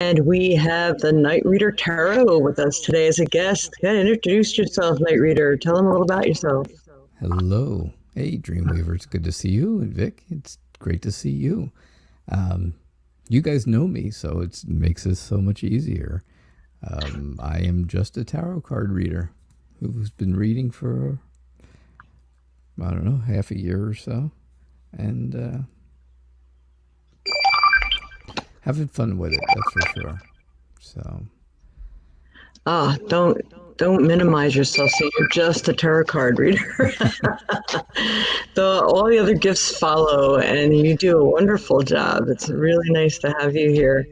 And we have the KnightReader Tarot with us today as a guest. Go ahead and introduce yourself, KnightReader. Tell them a little about yourself. Hello. Hey, Dreamweaver. It's good to see you. And Vic, it's great to see you. Um, you guys know me, so it makes this so much easier. I am just a tarot card reader who's been reading for, I don't know, half a year or so. And having fun with it, that's for sure. So, Don't minimize yourself. So you're just a tarot card reader. All the other gifts follow, and you do a wonderful job. It's really nice to have you here.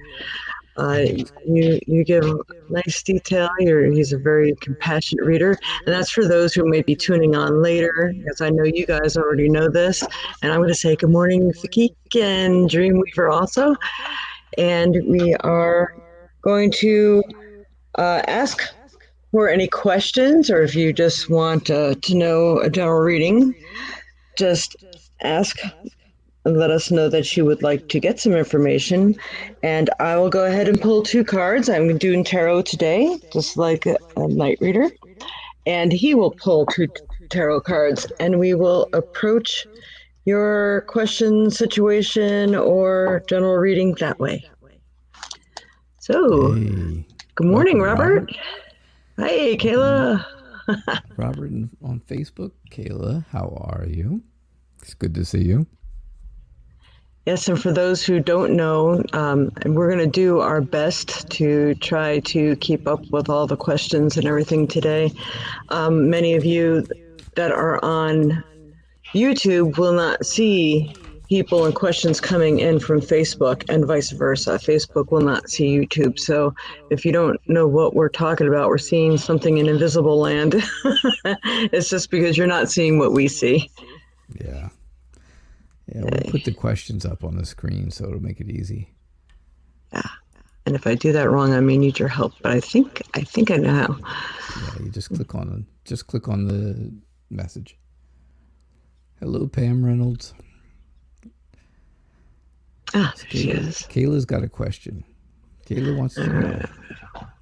Uh, you give nice detail. He's a very compassionate reader, and that's for those who may be tuning on later, because I know you guys already know this. And I'm going to say good morning, Vicky and Dreamweaver also, and we are going to ask for any questions, or if you just want to know a general reading, just ask and let us know that you would like to get some information. And I will go ahead and pull two cards. I'm doing tarot today, just like a night reader. And he will pull two tarot cards, and we will approach your question, situation, or general reading that way. So, hey. good morning, Welcome, Robert. Hey, Kayla. Robert on Facebook. Kayla, how are you? It's good to see you. Yes, and for those who don't know, we're going to do our best to try to keep up with all the questions and everything today. Many of you that are on YouTube will not see people and questions coming in from Facebook, and vice versa. Facebook will not see YouTube. So if you don't know what we're talking about, we're seeing something in invisible land. It's just because you're not seeing what we see. Yeah. Yeah, we'll put the questions up on the screen so it'll make it easy. Yeah. And if I do that wrong, I may need your help. But I think I know how. Yeah, you just click on the message. Hello, Pam Reynolds. So She is. Kayla's got a question. Kayla wants to know.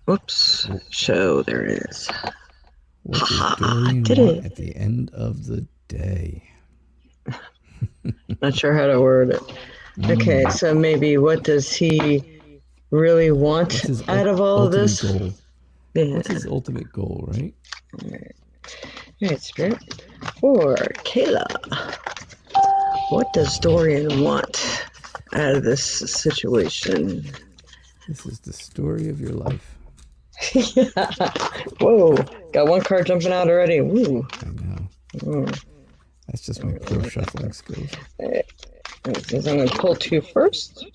Whoops. Show there it is. What does Dorian want at the end of the day? Not sure how to word it. Okay, so maybe what does he really want out of all of this? Goal? Yeah. What's his ultimate goal, right? All right, Spirit. For Kayla, what does Dorian want out of this situation? This is the story of your life. Yeah. Whoa, got one card jumping out already. Woo. I know. That's just my poor shuffling skills. I'm going to pull two first.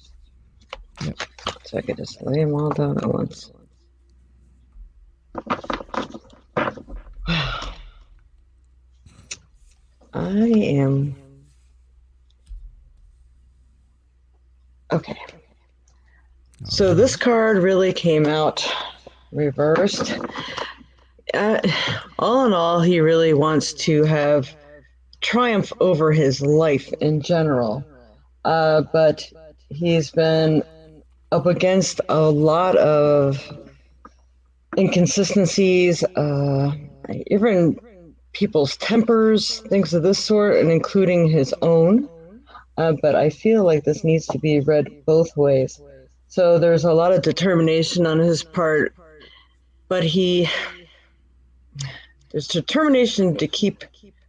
Yep. So I could just lay them all down at once. I am... Okay. So this card really came out reversed. All in all, he really wants to have triumph over his life in general. But he's been up against a lot of inconsistencies, even people's tempers, things of this sort, and including his own. But I feel like this needs to be read both ways. So there's a lot of determination on his part, but there's determination to keep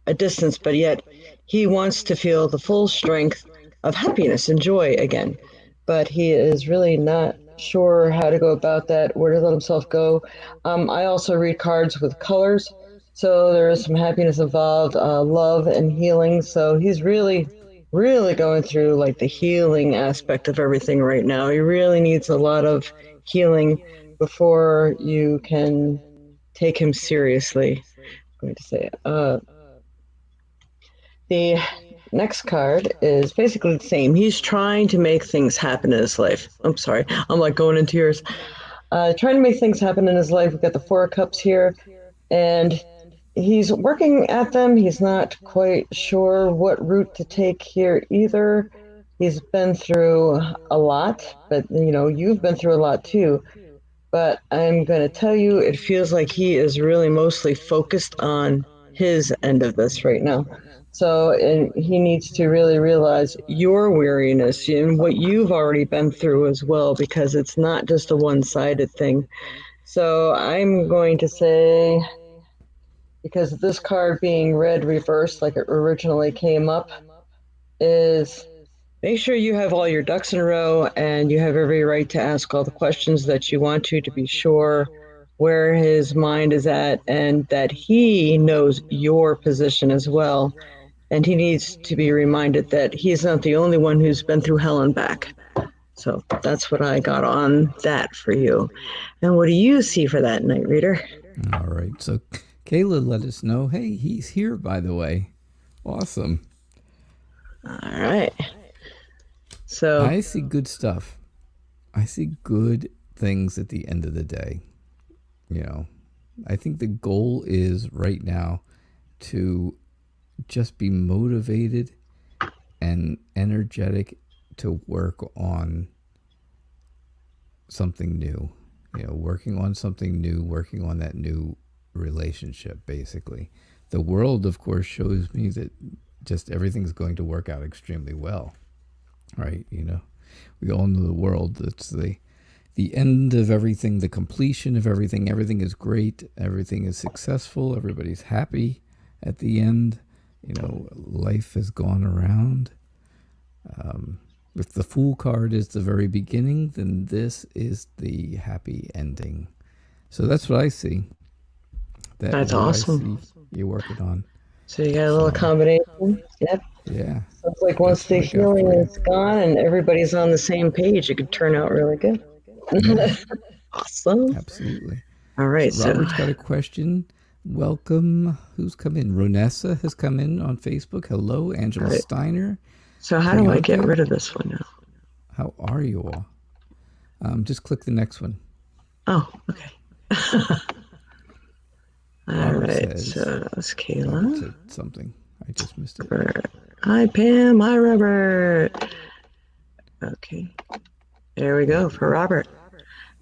a distance, but yet he wants to feel the full strength of happiness and joy again. But he is really not sure how to go about that, where to let himself go. I also read cards with colors, so there is some happiness involved, love and healing. So he's really going through like the healing aspect of everything right now. He really needs a lot of healing before you can take him seriously. I'm going to say the next card is basically the same. He's trying to make things happen in his life. I'm sorry, I'm like going in tears. Trying to make things happen in his life. We've got the Four of Cups here, and he's working at them. He's not quite sure what route to take here either. He's been through a lot, but you've been through a lot too. But I'm going to tell you, it feels like he is really mostly focused on his end of this right now. So, and he needs to really realize your weariness and what you've already been through as well, because it's not just a one-sided thing. So I'm going to say, because this card being read reversed like it originally came up, is make sure you have all your ducks in a row and you have every right to ask all the questions that you want to be sure where his mind is at and that he knows your position as well. And he needs to be reminded that he's not the only one who's been through hell and back. So that's what I got on that for you. And what do you see for that, Night Reader? All right. So Kayla let us know, hey, he's here, by the way. Awesome. All right. So I see good stuff. I see good things at the end of the day. You know, I think the goal is right now to just be motivated and energetic to work on something new. You know, working on something new, working on that new relationship, basically. The world, of course, shows me that just everything's going to work out extremely well, right? You know, we all know the world. That's the end of everything, the completion of everything. Everything is great. Everything is successful. Everybody's happy at the end. You know, life has gone around. If the Fool card is the very beginning, then this is the happy ending. So that's what I see. That that's is what I awesome. see you working on. So you got a little So combination. Yep. yeah, Sounds like once that's the what I got healing for you. is gone and everybody's on the same page, it could turn out really good. Yeah, Awesome. absolutely. All So right. So, Robert's got a question. Welcome. Who's come in? Ronessa has come in on Facebook. Hello, all Angela right. Steiner. So how do I get Priyanka, rid of this one now? how are you all? Just click the next one. Oh, okay. All Robert right. says, So that's Robert Kayla. said something. I just missed it. Robert. Hi, Pam. Hi, Robert. Okay. There we There go we for go. Robert.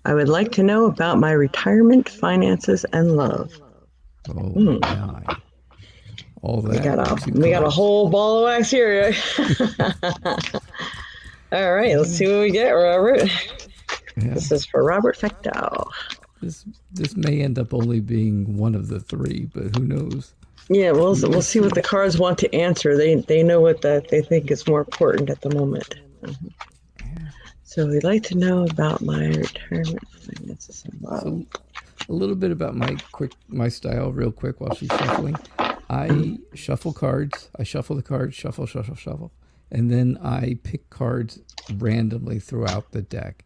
I would like to know about my retirement, finances, and love. Oh Hmm. my. All We that got in a two we got a cards. whole ball of wax here. All right, let's Yeah. see what we get, Robert. Yeah. This is for Robert Fectow. This may end up only being one of the three, but who knows? Yeah, We we'll will see what the see. cards want to answer. They know what that they think is more important at the moment. Yeah. So we'd like to know about my retirement finances and love. So a little bit about my style real quick while she's shuffling. I shuffle cards. I shuffle the cards, shuffle, shuffle, shuffle. And then I pick cards randomly throughout the deck.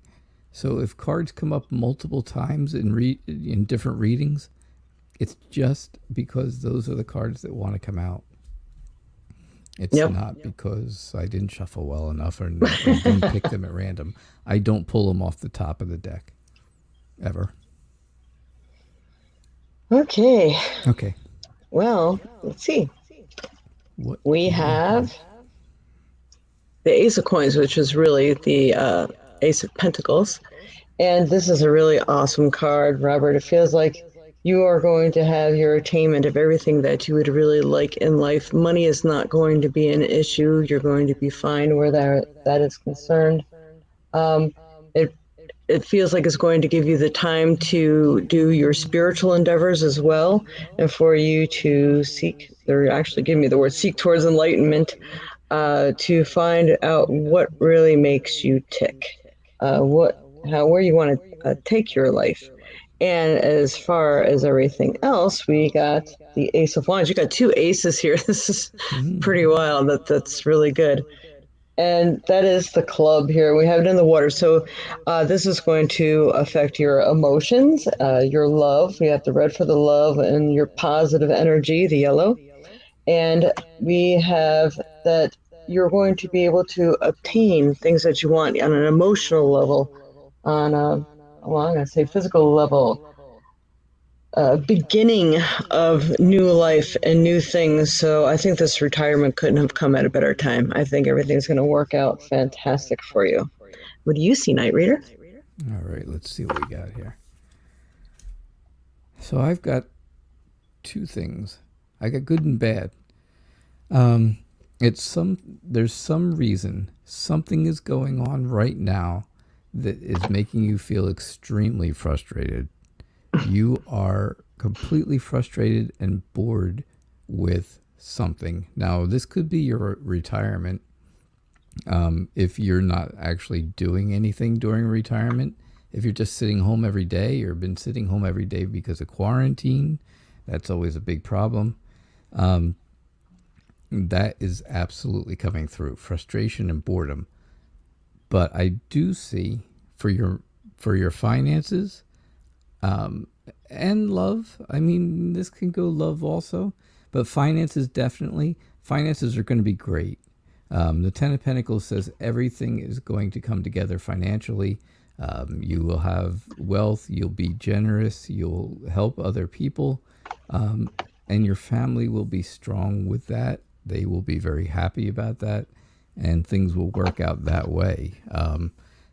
So if cards come up multiple times in different readings, it's just because those are the cards that want to come out. It's Yep. not because I didn't shuffle well enough or didn't pick them at random. I don't pull them off the top of the deck ever. Okay. Okay, Well, let's see. what We do we have? have the Ace of Coins, which is really the Ace of Pentacles. And this is a really awesome card, Robert. It feels like you are going to have your attainment of everything that you would really like in life. Money is not going to be an issue. You're going to be fine where that is concerned. Um, it it feels like it's going to give you the time to do your spiritual endeavors as well, and for you to seek. They're actually giving me the word seek towards enlightenment, to find out what really makes you tick, where you want to take your life. And as far as everything else, we got the Ace of Wands. You got two aces here. This is Mm. pretty wild. That's really good. And that is the club here. We have it in the water. So this is going to affect your emotions, your love. We have the red for the love and your positive energy, the yellow. And we have that you're going to be able to obtain things that you want on an emotional level, on a, well, I'm going to say physical level. beginning of new life and new things. So I think this retirement couldn't have come at a better time. I think everything's going to work out fantastic for you. What do you see, Night Reader? All right, let's see what we got here. So I've got two things. I got good and bad. Um, there's some reason something is going on right now that is making you feel extremely frustrated. You are completely frustrated and bored with something. Now, this could be your retirement. If you're not actually doing anything during retirement, if you're just sitting home every day or been sitting home every day because of quarantine, that's always a big problem. Um, that is absolutely coming through frustration and boredom. But I do see for your finances, um, and love. I mean, this can go love also, but finances definitely. Finances are going to be great. The Ten of Pentacles says everything is going to come together financially. You will have wealth. You'll be generous. You'll help other people, and your family will be strong with that. They will be very happy about that, and things will work out that way.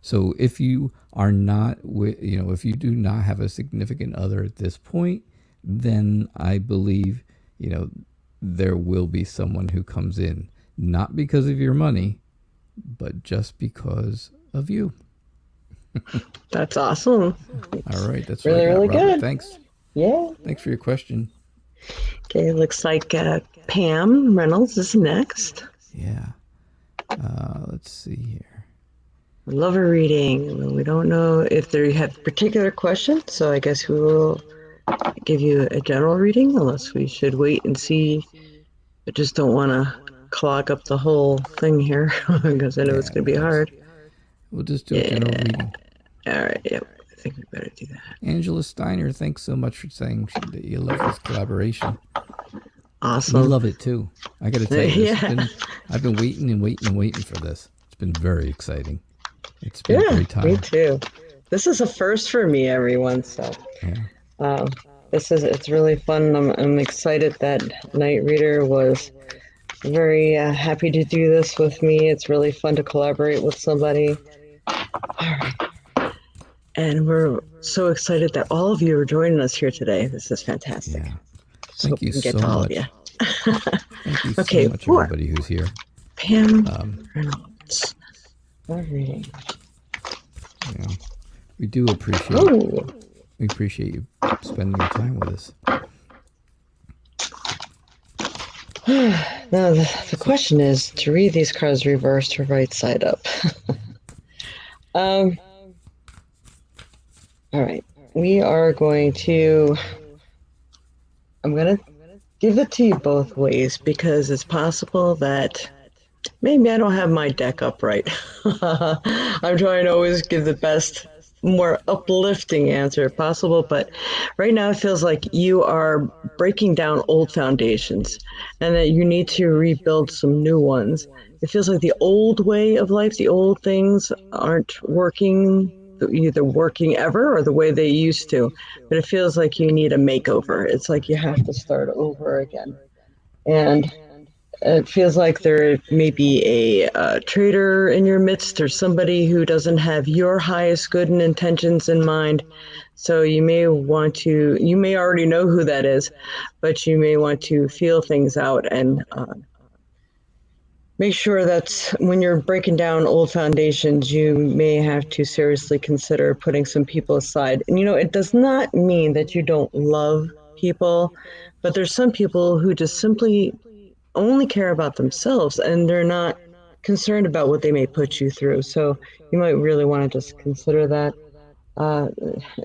So if you are not, if you do not have a significant other at this point, then I believe, you know, there will be someone who comes in, not because of your money, but just because of you. That's awesome. All right, that's what I Really, got, really Robert. good. Thanks. Yeah. Thanks for your question. Okay, looks like Pam Reynolds is next. Yeah. Let's see here. Love a reading. We don't know if they have particular questions, so I guess we will give you a general reading, unless we should wait and see. I just don't want to clog up the whole thing here because I know it's Yeah, going to no, be hard. we'll just do a general Yeah. reading. All right. Yep. I think we better do that. Angela Steiner, thanks so much for saying that you love this collaboration. We Awesome. love it too. I got to tell you, Yeah. I've been waiting and waiting and waiting for this. It's been very exciting. It's been a Yeah. great Me time. too. This is a first for me, everyone. So Yeah. um, it's really fun. I'm excited that Night Reader was very happy to do this with me. It's really fun to collaborate with somebody. All right. And we're so excited that all of you are joining us here today. This is fantastic. Yeah. Just Thank hope we you can get so to all of you. much. Thank you so Okay, much, four. everybody who's here. Pam Um, Reynolds. Love reading. you know, we do appreciate Oh, you spending your time with us. now the So, question is to read these cards reversed or right side up. um, all right. We are going to, I'm going to give it to you both ways because it's possible that maybe I don't have my deck up right. I'm trying to always give the best, more uplifting answer possible, but right now it feels like you are breaking down old foundations and that you need to rebuild some new ones. It feels like the old way of life, the old things aren't working, either working ever or the way they used to, but it feels like you need a makeover. It's like you have to start over again. And it feels like there may be a traitor in your midst or somebody who doesn't have your highest good and intentions in mind. So you may already know who that is, but you may want to feel things out and make sure that when you're breaking down old foundations, you may have to seriously consider putting some people aside. And it does not mean that you don't love people, but there's some people who just simply only care about themselves and they're not concerned about what they may put you through. So you might really want to just consider that. Uh,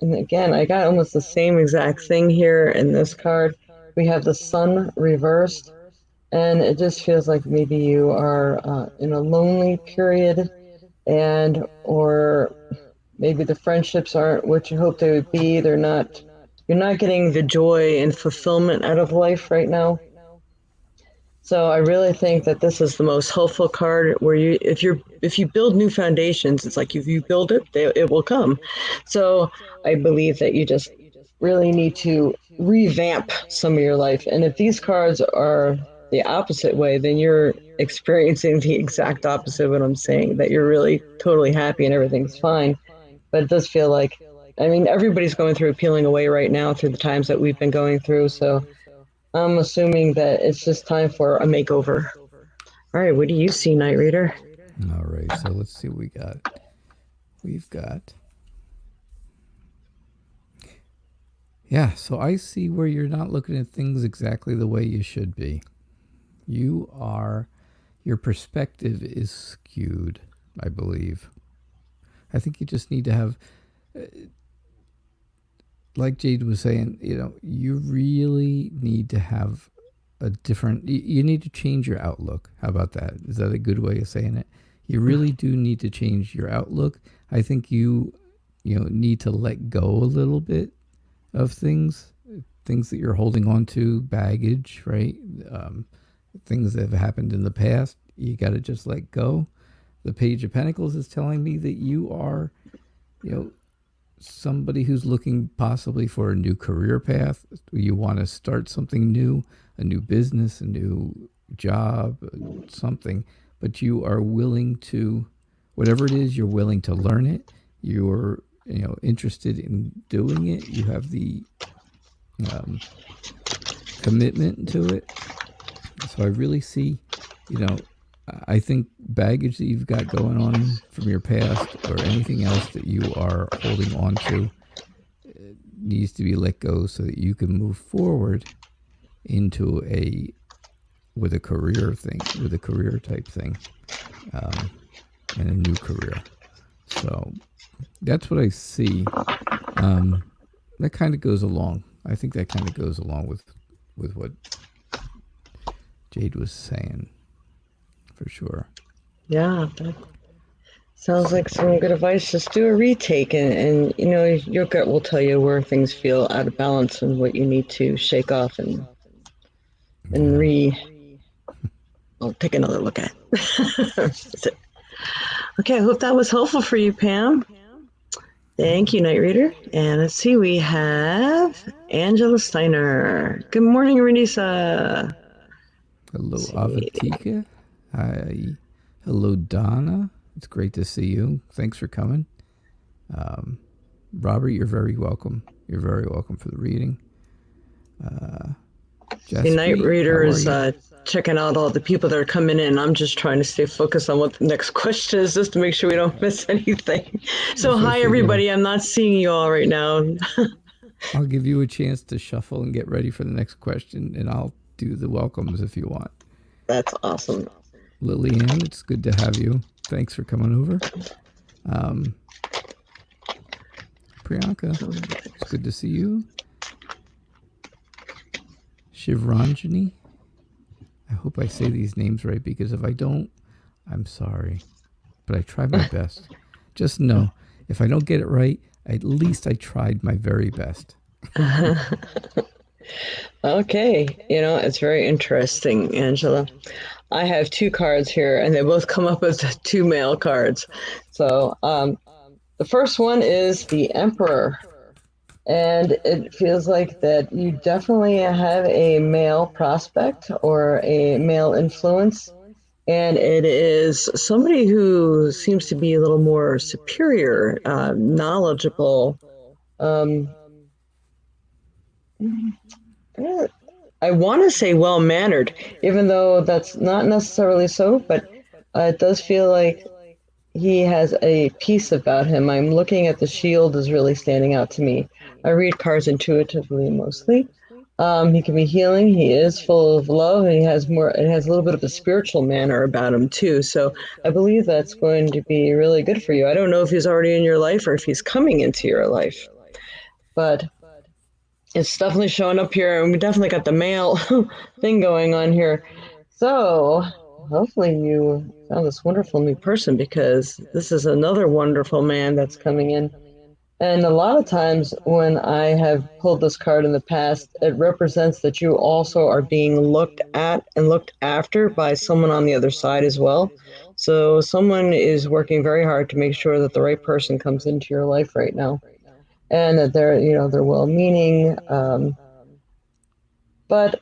and again, I got almost the same exact thing here in this card. We have the sun reversed, and it just feels like maybe you are in a lonely period, and or maybe the friendships aren't what you hope they would be. They're not. You're not getting the joy and fulfillment out of life right now. So I really think that this is the most helpful card where if you build new foundations, it's like if you build it, it will come. So I believe that you just really need to revamp some of your life. And if these cards are the opposite way, then you're experiencing the exact opposite of what I'm saying, that you're really totally happy and everything's fine. But it does feel like, I mean, everybody's going through peeling away right now through the times that we've been going through. So I'm assuming that it's just time for a makeover. All right, what do you see, Night Reader? All right, so let's see what we got. We've got. Yeah, so I see where you're not looking at things exactly the way you should be. Your perspective is skewed, I believe. I think you just need to have, like Jade was saying, you really need to have a different, you need to change your outlook. How about that? Is that a good way of saying it? You really do need to change your outlook. I think you need to let go a little bit of things that you're holding on to, baggage, right? Things that have happened in the past. You got to just let go. The Page of Pentacles is telling me that you are, somebody who's looking possibly for a new career path. You want to start something new, a new business, a new job, something, but you are willing to, whatever it is, you're willing to learn it. You're, interested in doing it. You have the commitment to it. So I really see, I think baggage that you've got going on from your past or anything else that you are holding on to needs to be let go so that you can move forward into with a career type thing, and a new career. So that's what I see. That kind of goes along. I think that kind of goes along with what Jade was saying, for sure. Yeah, that sounds like some good advice. Just do a retake, and your gut will tell you where things feel out of balance and what you need to shake off and I'll take another look at. Okay, I hope that was helpful for you, Pam. Thank you, Night Reader. And let's see, we have Angela Steiner. Good morning, Renisa. Hello, Avatika. Hi. Hello, Donna. It's great to see you. Thanks for coming. Robert, you're very welcome. You're very welcome for the reading. The Night Reader is checking out all the people that are coming in. I'm just trying to stay focused on what the next question is, just to make sure we don't miss anything. So hi, everybody. I'm not seeing you all right now. I'll give you a chance to shuffle and get ready for the next question, and I'll do the welcomes if you want. That's awesome. Lillian, it's good to have you. Thanks for coming over. Priyanka, it's good to see you. Shivranjani, I hope I say these names right, because if I don't, I'm sorry. But I try my best. Just know, if I don't get it right, at least I tried my very best. Okay, it's very interesting, Angela. I have two cards here, and they both come up as two male cards. So the first one is the Emperor. And it feels like that you definitely have a male prospect or a male influence. And it is somebody who seems to be a little more superior, knowledgeable. I want to say well-mannered, even though that's not necessarily so, but it does feel like he has a peace about him. I'm looking at the shield is really standing out to me. I read cards intuitively mostly. He can be healing. He is full of love, and it has a little bit of a spiritual manner about him too. So I believe that's going to be really good for you. I don't know if he's already in your life or if he's coming into your life, but it's definitely showing up here, and we definitely got the male thing going on here. So hopefully you found this wonderful new person, because this is another wonderful man that's coming in. And a lot of times when I have pulled this card in the past, it represents that you also are being looked at and looked after by someone on the other side as well. So someone is working very hard to make sure that the right person comes into your life right now. and that they're well-meaning, but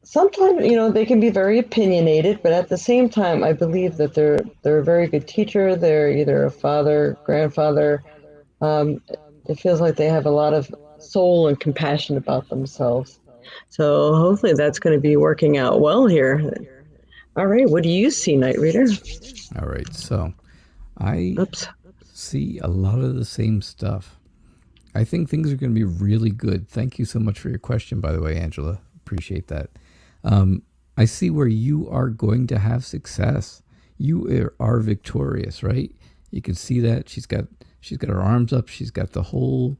sometimes they can be very opinionated. But at the same time, I believe that they're a very good teacher. They're either a father, grandfather. Um, it feels like they have a lot of soul and compassion about themselves. So hopefully that's going to be working out well here. All right, what do you see, Night Reader? All right, so I Oops. see a lot of the same stuff. I think things are going to be really good. Thank you so much for your question, by the way, Angela. Appreciate that. Um, I see where you are going to have success. You are victorious, right? You can see that she's got her arms up. She's got the whole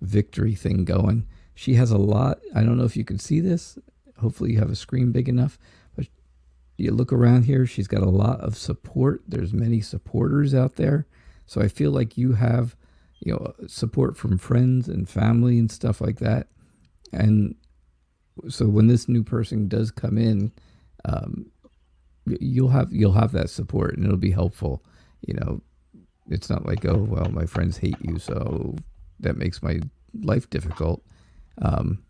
victory thing going. She has a lot. I don't know if you can see this. Hopefully, you have a screen big enough. But you look around here. She's got a lot of support. There's many supporters out there. So I feel like you have support from friends and family and stuff like that. And so when this new person does come in, um, you'll have that support and it'll be helpful. You know, it's not like, oh well, my friends hate you, so that makes my life difficult. Um,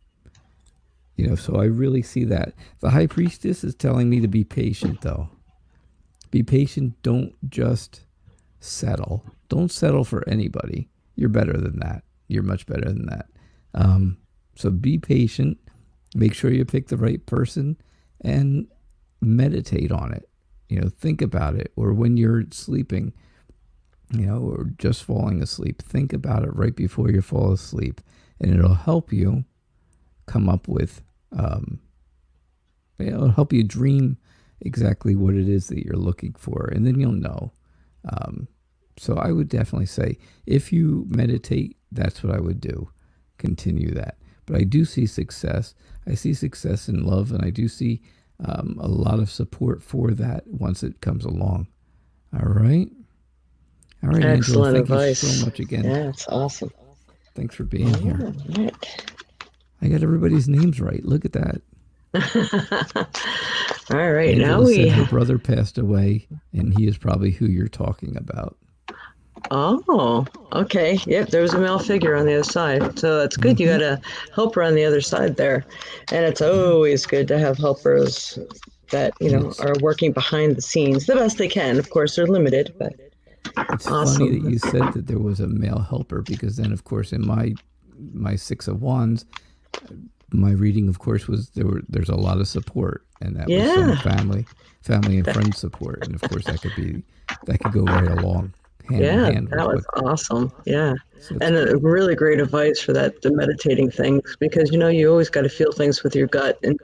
so I really see that. The high priestess is telling me to be patient, though. Be patient. Don't just settle. Don't settle for anybody. You're better than that. You're much better than that. So be patient. Make sure you pick the right person and meditate on it. Think about it. Or when you're sleeping, or just falling asleep, think about it right before you fall asleep. And it'll help you come up with, it'll help you dream exactly what it is that you're looking for. And then you'll know. So I would definitely say if you meditate, that's what I would do. Continue that. But I do see success. I see success in love, and I do see a lot of support for that once it comes along. All right. All right, Angela, Excellent thank you so advice. much again. Yeah, it's awesome. Thanks for being here. All right. I got everybody's names right. Look at that. All right, now Angela we. said her brother passed away, and he is probably who you're talking about. Oh, okay. Yep, there was a male figure on the other side. So that's good. You Mm-hmm. got a helper on the other side there. And it's Yeah. always good to have helpers that, And it's are working behind the scenes the best they can. Of course, they're limited, but it's funny that awesome. you said that there was a male helper because then, of course, in my Six of Wands, my reading, of course, was there's a lot of support, and that was some Yeah. family and friend support, and of course that could go right along hand in Yeah, hand that with was what. awesome. Yeah. So it's And a good. really great advice for that, the meditating things, because you always got to feel things with your gut, and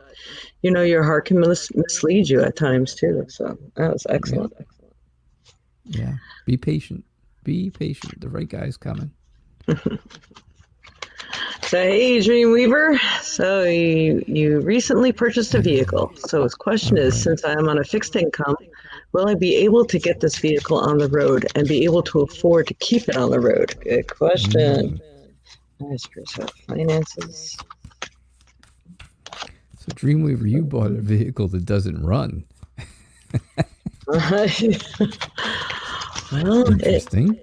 your heart can mislead you at times too. So that was Yeah, excellent. yeah. Be patient. Be patient. The right guy's coming. So hey, Dreamweaver. So you recently purchased a vehicle. So his question All is, right. since I am on a fixed income, will I be able to get this vehicle on the road and be able to afford to keep it on the road? Good question. Mm. Nice finances. So Dreamweaver, you bought a vehicle that doesn't run. Well, it, Interesting.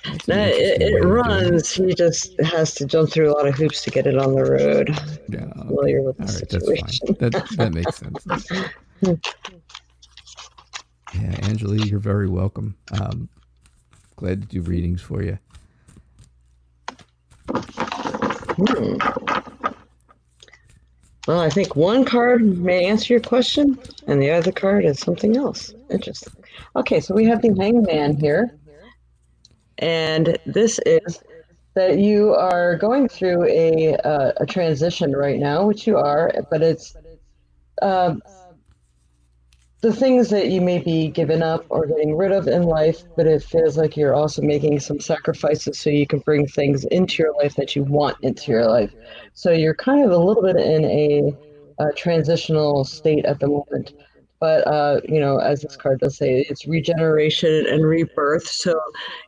That's an interesting it way of doing it. runs. He just has to jump through a lot of hoops to get it on the road. Yeah. Familiar Okay. with the All right. That's fine. situation. That makes sense. Yeah, Angela, you're very welcome. Glad to do readings for you. Hmm. Well, I think one card may answer your question, and the other card is something else. Interesting. Okay, so we have the Hangman here, and this is that you are going through a transition right now, which you are, but it's uh, the things that you may be giving up or getting rid of in life, but it feels like you're also making some sacrifices so you can bring things into your life that you want into your life. So you're kind of a little bit in a transitional state at the moment. But as this card does say, it's regeneration and rebirth. So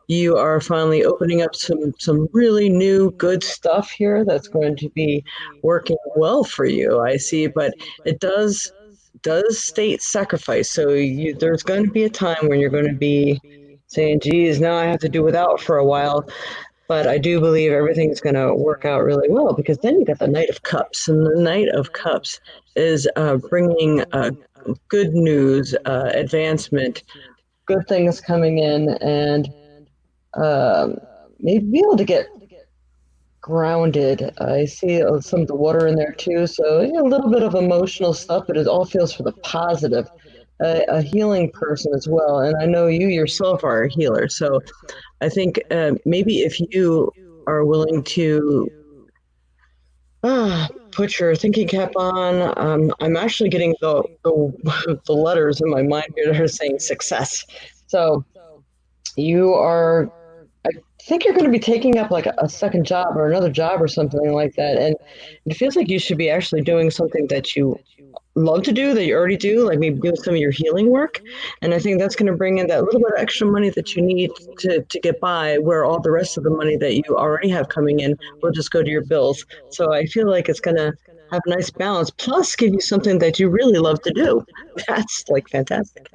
you are finally opening up some really new good stuff here that's going to be working well for you. I see, but it does state sacrifice. So there's going to be a time when you're going to be saying, geez, now I have to do without for a while. but I do believe everything's going to work out really well because then you got the Knight of Cups, and the Knight of Cups is bringing good news, advancement, good things coming in, and um, maybe be able to get grounded. I see some of the water in there too, so yeah, a little bit of emotional stuff, but it all feels for the positive. A healing person as well, and I know you yourself are a healer, so I think maybe if you are willing to put your thinking cap on, I'm actually getting the letters in my mind here that are saying success. So you are, I think you're going to be taking up like a second job or another job or something like that. And it feels like you should be actually doing something that you love to do, that you already do, like maybe doing some of your healing work. And I think that's going to bring in that little bit of extra money that you need to get by, where all the rest of the money that you already have coming in will just go to your bills. So I feel like it's going to have a nice balance, plus give you something that you really love to do. That's like fantastic.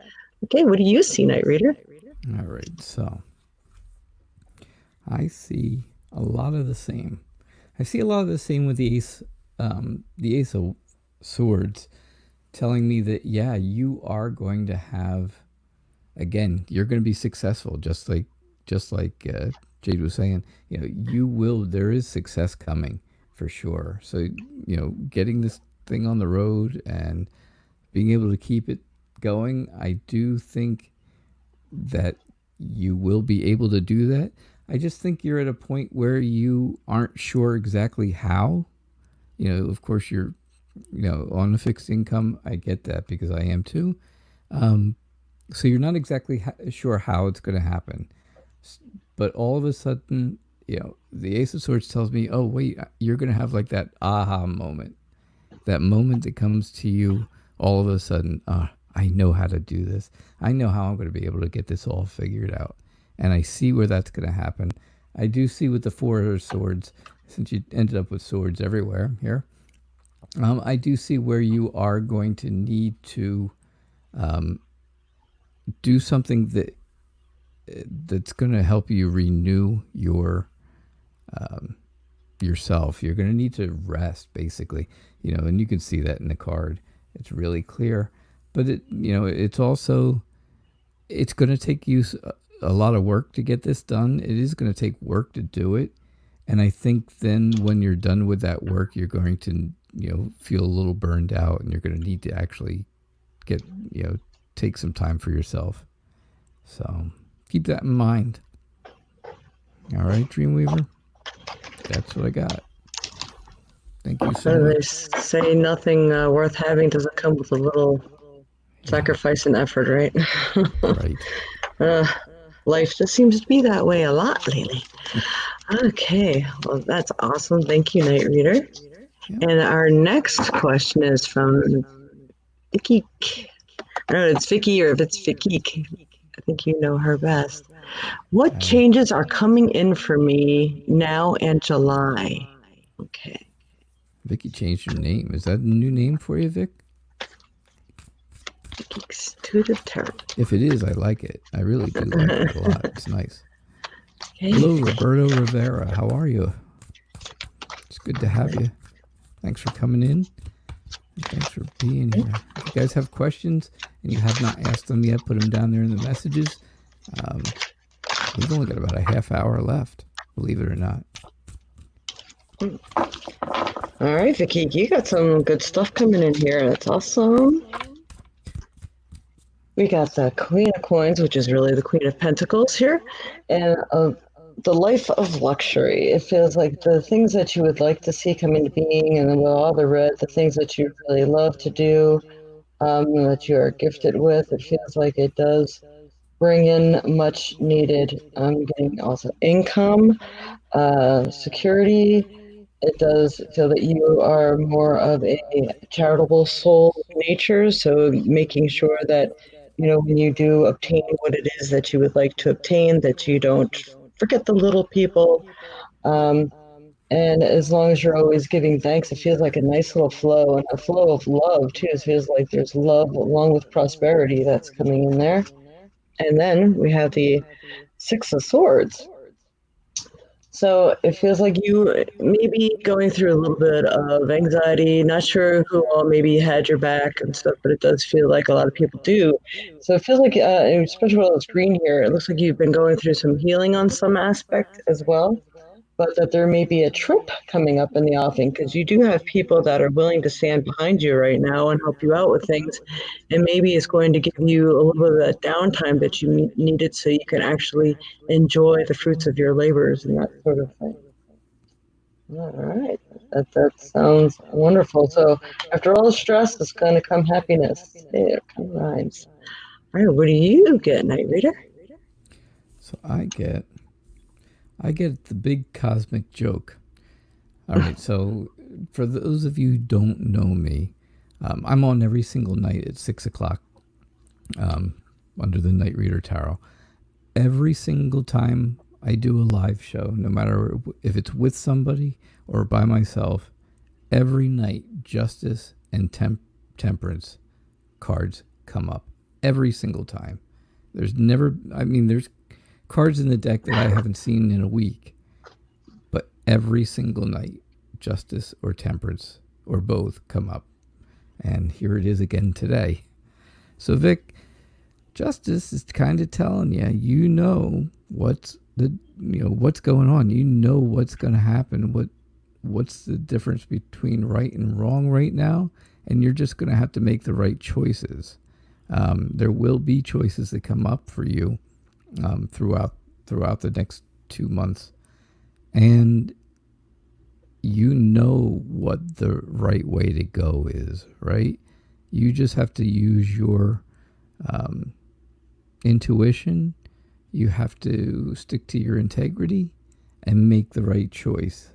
Okay, what do you see, Night Reader? All right, so I see a lot of the same. I see a lot of the same with the Ace of Swords, telling me that yeah, you are going to have, again, you're going to be successful, just like Jade was saying. You know, you will. There is success coming for sure. So getting this thing on the road and being able to keep it going, I do think that you will be able to do that. I just think you're at a point where you aren't sure exactly how. Of course, you're, on a fixed income. I get that because I am too. So you're not exactly sure how it's going to happen. But all of a sudden, the Ace of Swords tells me, oh, wait, you're going to have like that aha moment. That moment that comes to you all of a sudden, I know how to do this. I know how I'm going to be able to get this all figured out. And I see where that's going to happen. I do see with the Four of Swords, since you ended up with swords everywhere here, I do see where you are going to need to do something that's going to help you renew yourself. You're going to need to rest, basically, and you can see that in the card. It's really clear, but it's also, it's going to take you a lot of work to get this done. It is going to take work to do it. And I think then when you're done with that work, you're going to, feel a little burned out, and you're going to need to actually get, take some time for yourself. So keep that in mind. All right, Dreamweaver. That's what I got. Thank you so They much. say nothing worth having doesn't come with a little sacrifice and effort, right? Right. uh, Life just seems to be that way a lot lately. Okay, well, that's awesome. Thank you, Night Reader. Yep. And our next question is from Vicky. I don't know if it's Vicky or if it's Vicky. I think you know her best. What changes are coming in for me now and July? Okay. Vicky changed her name. Is that a new name for you, Vic? Geeks to the turn. If it is, I like it. I really do like it a lot. It's nice. Okay. Hello, Roberto Rivera. How are you? It's good to have you. Thanks for coming in. And thanks for being here. If you guys have questions and you have not asked them yet, put them down there in the messages. We've only got about a half hour left, believe it or not. All right, Vicky, you got some good stuff coming in here. That's awesome. We got the Queen of Coins, which is really the Queen of Pentacles here, and the life of luxury. It feels like the things that you would like to see come into being, and then with all the red, the things that you really love to do, that you are gifted with. It feels like it does bring in much needed. I'm getting also income, security. It does feel that you are more of a charitable soul nature, so making sure that, when you do obtain what it is that you would like to obtain, that you don't forget the little people. And as long as you're always giving thanks, it feels like a nice little flow, and a flow of love too. It feels like there's love along with prosperity that's coming in there. And then we have the Six of Swords. So it feels like you may be going through a little bit of anxiety, not sure who all maybe had your back and stuff, but it does feel like a lot of people do. So it feels like, especially with all this green here, it looks like you've been going through some healing on some aspect as well, but that there may be a trip coming up in the offing because you do have people that are willing to stand behind you right now and help you out with things. And maybe it's going to give you a little bit of that downtime that you needed so you can actually enjoy the fruits of your labors and that sort of thing. All right. That sounds wonderful. So after all the stress, it's going to come happiness. It rhymes. All right. What do you get, Night Reader? So I get the big cosmic joke. All right, so for those of you who don't know me, I'm on every single night at 6 o'clock under the KnightReader Tarot. Every single time I do a live show, no matter if it's with somebody or by myself, every night justice and temperance cards come up. Every single time. There's never, I mean, there's cards in the deck that I haven't seen in a week, but every single night, justice or temperance or both come up. And here it is again today. So, Vic, justice is kind of telling you, what's what's going on. You know what's going to happen. What's the difference between right and wrong right now? And you're just going to have to make the right choices. There will be choices that come up for you throughout the next 2 months, and you know what the right way to go is, right? You just have to use your intuition. You have to stick to your integrity and make the right choice.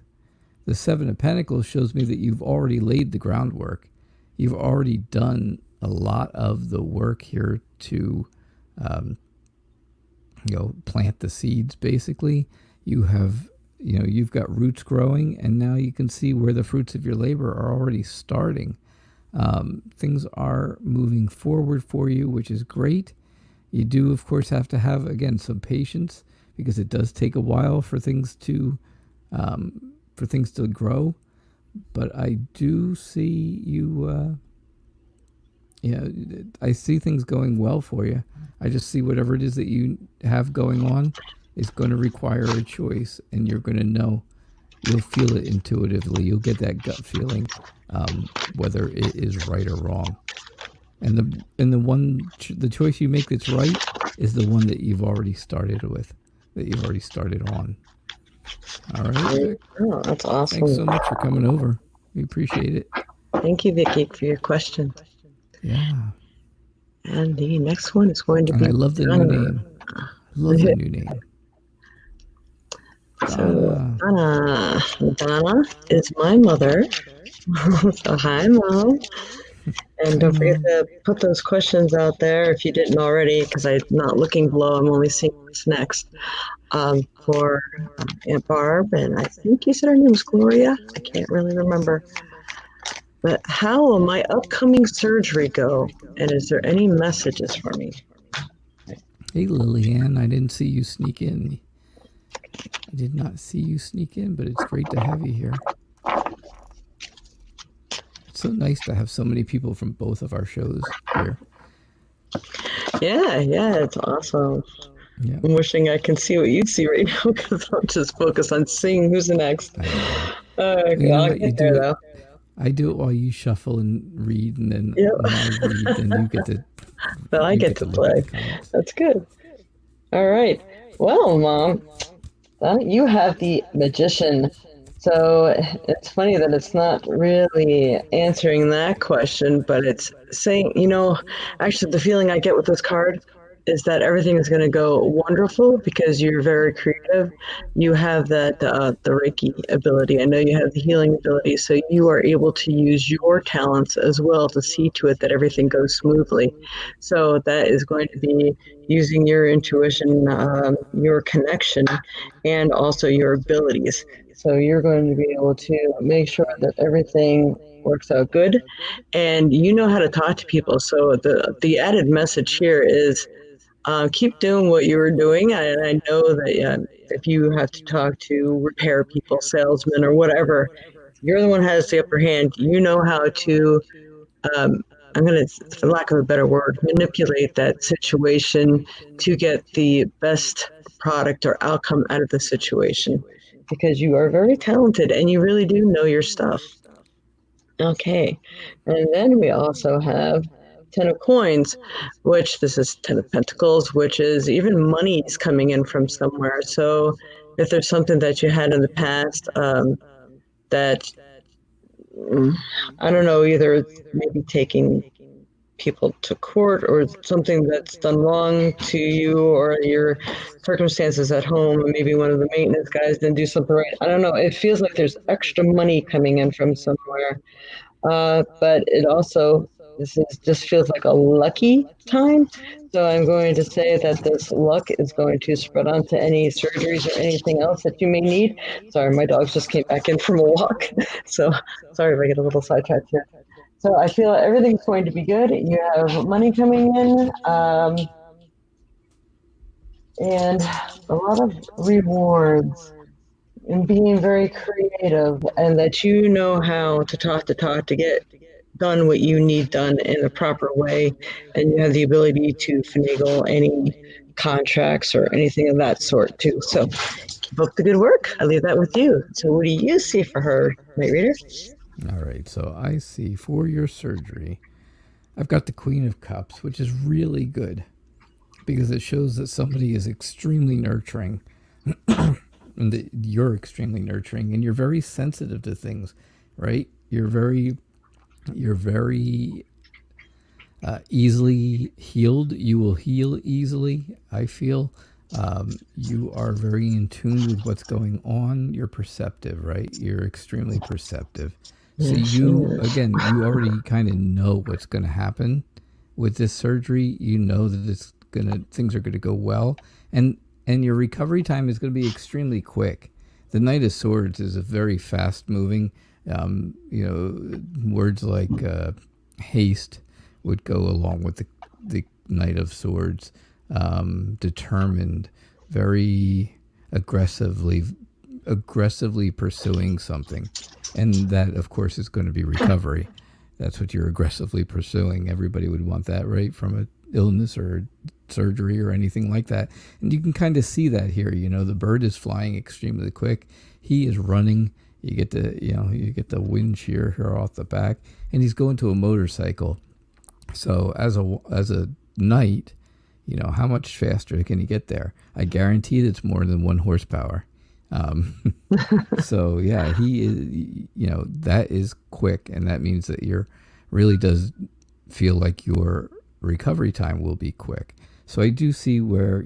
The Seven of Pentacles shows me that you've already laid the groundwork. You've already done a lot of the work here to plant the seeds. Basically, you've got roots growing, and now you can see where the fruits of your labor are already starting. Things are moving forward for you, which is great. You do, of course, have to have, again, some patience, because it does take a while for things to grow. But I do see you. I see things going well for you. I just see whatever it is that you have going on is going to require a choice, and you're going to know. You'll feel it intuitively. You'll get that gut feeling, whether it is right or wrong. And the choice you make that's right is the one that you've already started with, that you've already started on. All right, Vic. Oh, that's awesome. Thanks so much for coming over. We appreciate it. Thank you, Vicky, for your question. Yeah. And the next one is going to be. I love the new name. I love the new name. So Donna is my mother. So hi, Mom. And don't forget to put those questions out there if you didn't already, because I'm not looking below. I'm only seeing what's next. For Aunt Barb, and I think you said her name was Gloria. I can't really remember. But how will my upcoming surgery go? And is there any messages for me? Hey, Lillian, I didn't see you sneak in. I did not see you sneak in, but it's great to have you here. It's so nice to have so many people from both of our shows here. Yeah, it's awesome. Yeah. I'm wishing I can see what you see right now, because I'm just focused on seeing who's next. Okay, I'll get there, though. I do it while you shuffle and read, and then when I read, then you get to. Well, I get to play. That's good. All right. Well, Mom, you have the Magician. So it's funny that it's not really answering that question, but it's saying, actually the feeling I get with this card is that everything is going to go wonderful because you're very creative. You have that the Reiki ability. I know you have the healing ability, so you are able to use your talents as well to see to it that everything goes smoothly. So that is going to be using your intuition, your connection, and also your abilities. So you're going to be able to make sure that everything works out good, and you know how to talk to people. So the added message here is Keep doing what you were doing. I know that if you have to talk to repair people, salesmen, or whatever, you're the one who has the upper hand. You know how to, um, I'm going to, for lack of a better word, manipulate that situation to get the best product or outcome out of the situation because you are very talented and you really do know your stuff. Okay. And then we also have Ten of Coins, which this is Ten of Pentacles, which is even money is coming in from somewhere. So if there's something that you had in the past that, mm, I don't know, either it's maybe taking people to court or something that's done wrong to you or your circumstances at home, or maybe one of the maintenance guys didn't do something right. I don't know. It feels like there's extra money coming in from somewhere. But it also this is just feels like a lucky time. So I'm going to say that this luck is going to spread onto any surgeries or anything else that you may need. Sorry, my dogs just came back in from a walk. So sorry if I get a little sidetracked here. So I feel everything's going to be good. You have money coming in, and a lot of rewards and being very creative, and that you know how to talk to get done what you need done in a proper way, and you have the ability to finagle any contracts or anything of that sort too. So keep up the good work. I leave that with you. So what do you see for her, Night Reader? All right, so I see for your surgery, I've got the Queen of Cups, which is really good because it shows that somebody is extremely nurturing and that you're extremely nurturing and you're very sensitive to things, right? You're very easily healed. You will heal easily, I feel. You are very in tune with what's going on. You're perceptive, right? You're extremely perceptive. So Yes, you, yes. again, you already kind of know what's going to happen with this surgery. You know that things are going to go well, and your recovery time is going to be extremely quick. The Knight of Swords is a very fast moving. Words like haste would go along with the Knight of Swords. Determined, very aggressively pursuing something, and that of course is going to be recovery. That's what you're aggressively pursuing. Everybody would want that, right? From an illness or surgery or anything like that. And you can kind of see that here. The bird is flying extremely quick. He is running. You get the wind shear here off the back, and he's going to a motorcycle. So as a knight, how much faster can you get there? I guarantee it's more than 1 horsepower. So yeah, he is, that is quick, and that means that you're really does feel like your recovery time will be quick. So I do see where,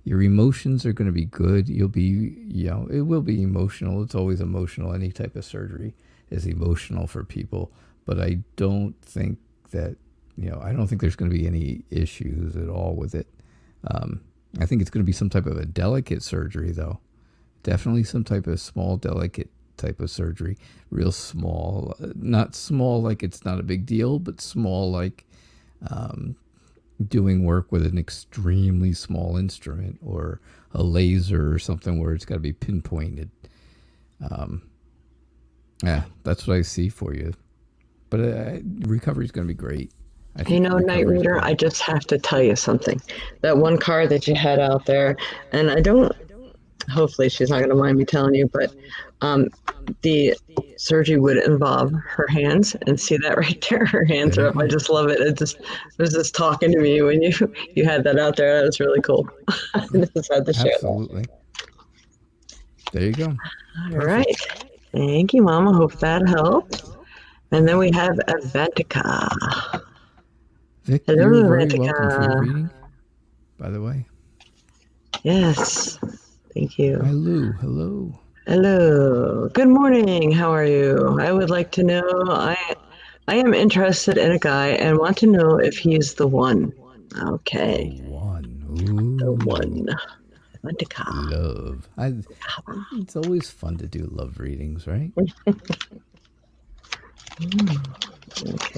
your emotions are going to be good. You'll be, it will be emotional. It's always emotional. Any type of surgery is emotional for people, but I don't think that, I don't think there's going to be any issues at all with it. I think it's going to be some type of a delicate surgery, though. Definitely some type of small, delicate type of surgery. Real small. Not small like it's not a big deal, but small like doing work with an extremely small instrument or a laser or something where it's got to be pinpointed. Yeah, that's what I see for you. But recovery is going to be great. I think Night recovery is Reader, great. I just have to tell you something. That one card that you had out there, and I don't, hopefully she's not going to mind me telling you, but um, the surgery would involve her hands, and see that right there? Her hands There are you up. I go. just love it. It was just talking to me when you had that out there. That was really cool. I just had to share that. Absolutely. There you go. All right. Perfect. Thank you, Mama. Hope that helped. And then we have Avantika. Vic, Hello, you're very welcome for your Avantika. reading, by the way. Yes. Thank you. Hi, Lou. Hello. Hello. Good morning. How are you? I would like to know. I am interested in a guy and want to know if he's the one. The Okay, one. the Ooh. one. Avantika. Love. It's always fun to do love readings, right? So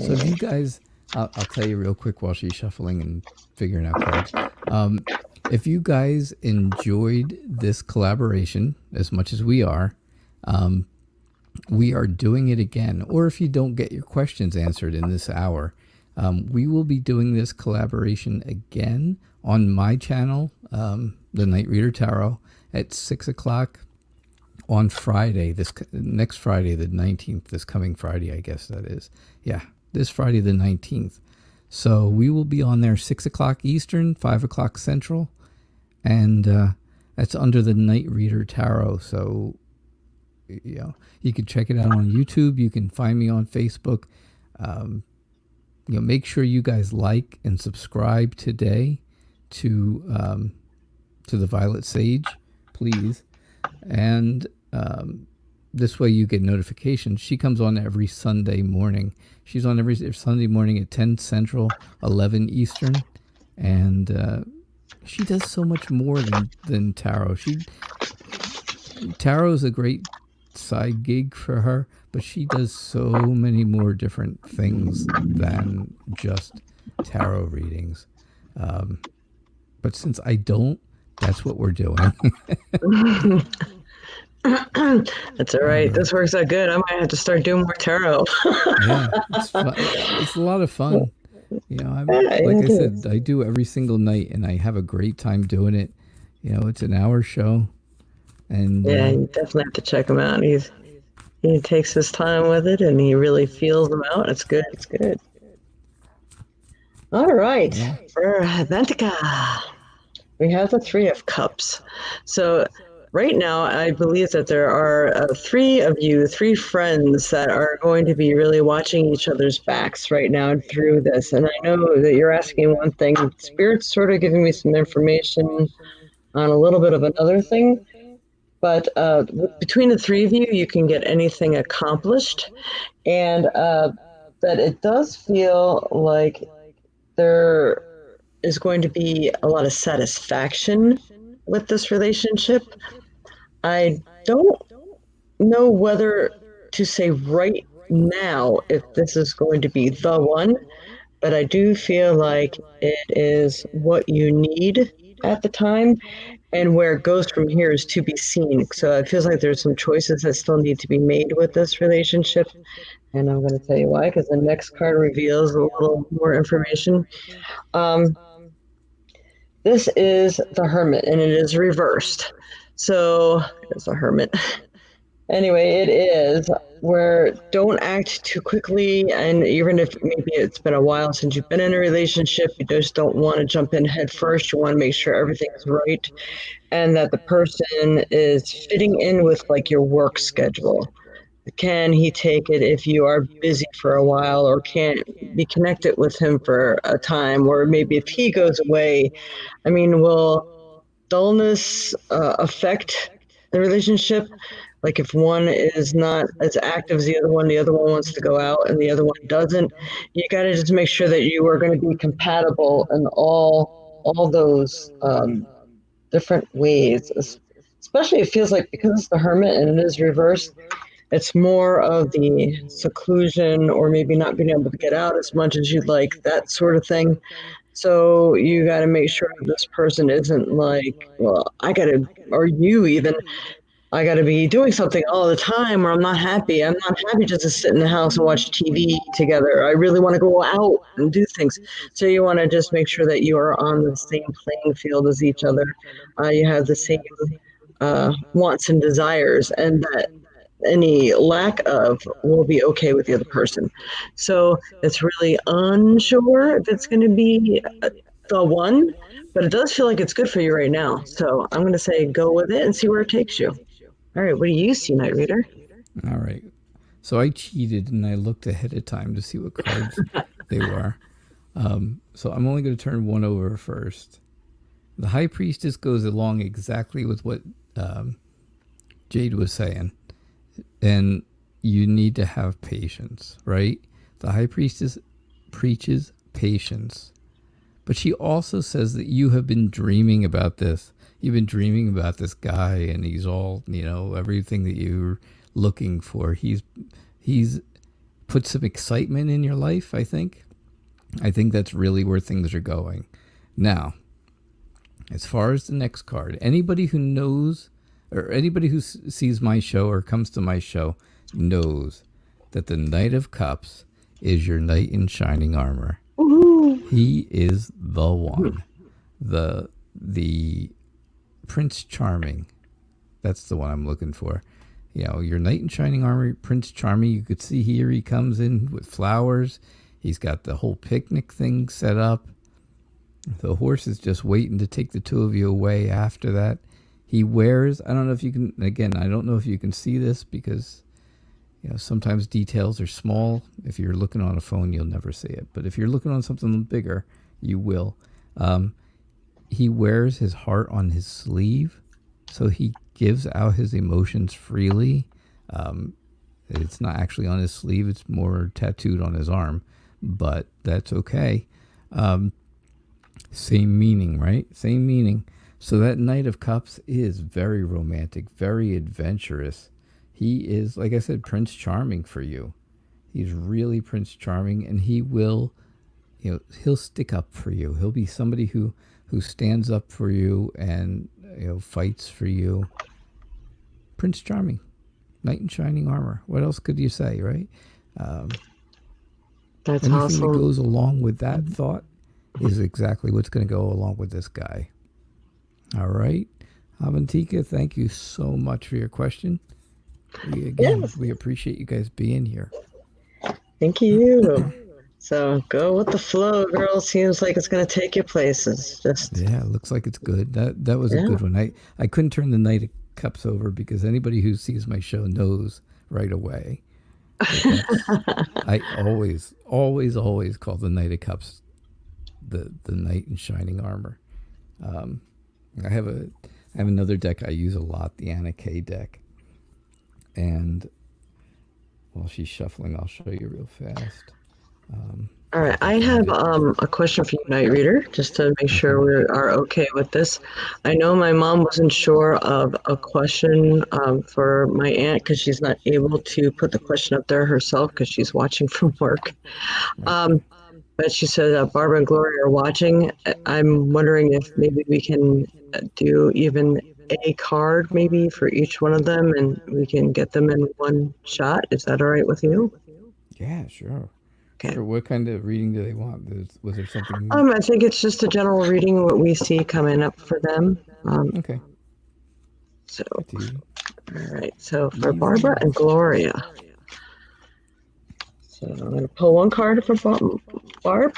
have Okay. you guys I'll tell you real quick while she's shuffling and figuring out cards. Um, if you guys enjoyed this collaboration as much as we are doing it again. Or if you don't get your questions answered in this hour, we will be doing this collaboration again on my channel, the Night Reader Tarot, at 6 o'clock on Friday, this next Friday, the 19th, this coming Friday, I guess that is. Yeah, this Friday, the 19th. So we will be on there 6 o'clock Eastern, 5 o'clock Central, and that's under the Night Reader Tarot. So, you know, you can check it out on YouTube. You can find me on Facebook. Make sure you guys like and subscribe today to the Violet Sage, please. And this way you get notifications. She comes on every Sunday morning. She's on every Sunday morning at 10 Central, 11 Eastern. And she does so much more than tarot. Tarot is a great side gig for her, but she does so many more different things than just tarot readings. But since I don't, that's what we're doing. That's all right. This works out good. I might have to start doing more tarot. Yeah, it's fun. It's a lot of fun. Like I said, I do every single night, and I have a great time doing it. It's an hour show, and yeah, you definitely have to check him out. He takes his time with it, and he really feels them out. It's good. It's good. All right, yeah. for Avantika, we have the Three of Cups. So right now, I believe that there are three of you, three friends that are going to be really watching each other's backs right now through this. And I know that you're asking one thing. Spirit's sort of giving me some information on a little bit of another thing. But between the three of you, you can get anything accomplished. And that it does feel like there is going to be a lot of satisfaction with this relationship. I don't know whether to say right now if this is going to be the one, but I do feel like it is what you need at the time, and where it goes from here is to be seen. So it feels like there's some choices that still need to be made with this relationship, and I'm going to tell you why, because the next card reveals a little more information. This is the Hermit, and it is reversed. So it's a Hermit. Anyway, it is where don't act too quickly, and even if maybe it's been a while since you've been in a relationship, you just don't want to jump in head first. You want to make sure everything's right, and that the person is fitting in with like your work schedule. Can he take it if you are busy for a while, or can't be connected with him for a time, or maybe if he goes away? I mean, will dullness affect the relationship? Like if one is not as active as the other one wants to go out and the other one doesn't, you got to just make sure that you are going to be compatible in all those different ways. Especially it feels like because it's the Hermit and it is reversed, it's more of the seclusion or maybe not being able to get out as much as you'd like, that sort of thing. So you got to make sure this person isn't like, well, or you even, I got to be doing something all the time or I'm not happy. I'm not happy just to sit in the house and watch TV together. I really want to go out and do things. So you want to just make sure that you are on the same playing field as each other. You have the same wants and desires, and that any lack of will be okay with the other person. So it's really unsure if it's going to be the one, but it does feel like it's good for you right now. So I'm going to say go with it and see where it takes you. All right, what do you see, Night Reader? All right. So I cheated and I looked ahead of time to see what cards they were. So I'm only going to turn one over first. The High Priestess goes along exactly with what Jade was saying. And you need to have patience, right? The High Priestess preaches patience. But she also says that you have been dreaming about this. You've been dreaming about this guy, and he's all, everything that you're looking for. He's put some excitement in your life, I think. I think that's really where things are going. Now, as far as the next card, anybody who knows or anybody who sees my show or comes to my show knows that the Knight of Cups is your knight in shining armor. Woohoo! He is the one. The Prince Charming. That's the one I'm looking for. You know, your knight in shining armor, Prince Charming. You could see here he comes in with flowers. He's got the whole picnic thing set up. The horse is just waiting to take the two of you away after that. He wears, I don't know if you can, again, I don't know if you can see this because, you know, sometimes details are small. If you're looking on a phone, you'll never see it. But if you're looking on something bigger, you will. He wears his heart on his sleeve, so he gives out his emotions freely. It's not actually on his sleeve, it's more tattooed on his arm, but that's okay. Same meaning, right? Same meaning. So that Knight of Cups is very romantic, very adventurous. He is, like I said, Prince Charming for you. He's really Prince Charming, and he will, you know, he'll stick up for you. He'll be somebody who stands up for you and, you know, fights for you. Prince Charming, knight in shining armor. What else could you say, right? That's Anything awesome. that goes along with that thought is exactly what's going to go along with this guy. All right. Avantika, thank you so much for your question. Yes. We appreciate you guys being here. Thank you. So go with the flow, girl. Seems like it's going to take you places. Just, Yeah, looks like it's good. That was a yeah. good one. I couldn't turn the Knight of Cups over because anybody who sees my show knows right away that that's I always call the Knight of Cups the knight in shining armor. I have another deck I use a lot, the Anna K deck, and while she's shuffling, I'll show you real fast. All right. I have a question for you, KnightReader, just to make sure Okay. we are okay with this. I know my mom wasn't sure of a question for my aunt because she's not able to put the question up there herself because she's watching from work. Right. Um, but she said Barbara and Gloria are watching. I'm wondering if maybe we can do even a card maybe for each one of them and we can get them in one shot. Is that all right with you? Yeah, sure. Okay. Sure. What kind of reading do they want? Was there something? I think it's just a general reading what we see coming up for them. Okay. So, That's easy. all right. So for Barbara Easy. and Gloria. So I'm going to pull one card for Barb.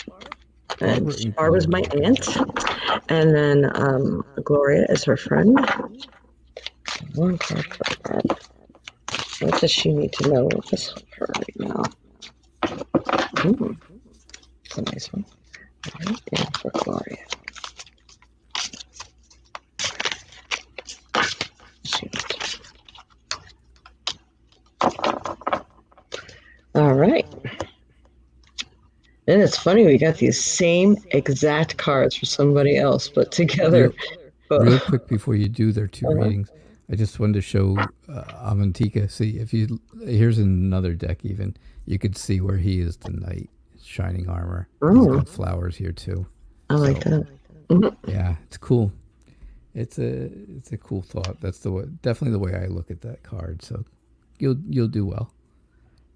And Barbara and Barbara's my Gloria. aunt. And then Gloria is her friend. One card for Barb. What does she need to know? Just help her right now. Ooh, that's a nice one. All right, and for Gloria. Shoot. All right. And it's funny, we got these same exact cards for somebody else put together. Real, But, real quick before you do their two readings, I just wanted to show Avantika. See if you here's another deck. Even you could see where he is the knight, shining armor. He's got flowers here too. I like that. Mm-hmm. Yeah, it's cool. It's a cool thought. That's definitely the way I look at that card. So you'll do well.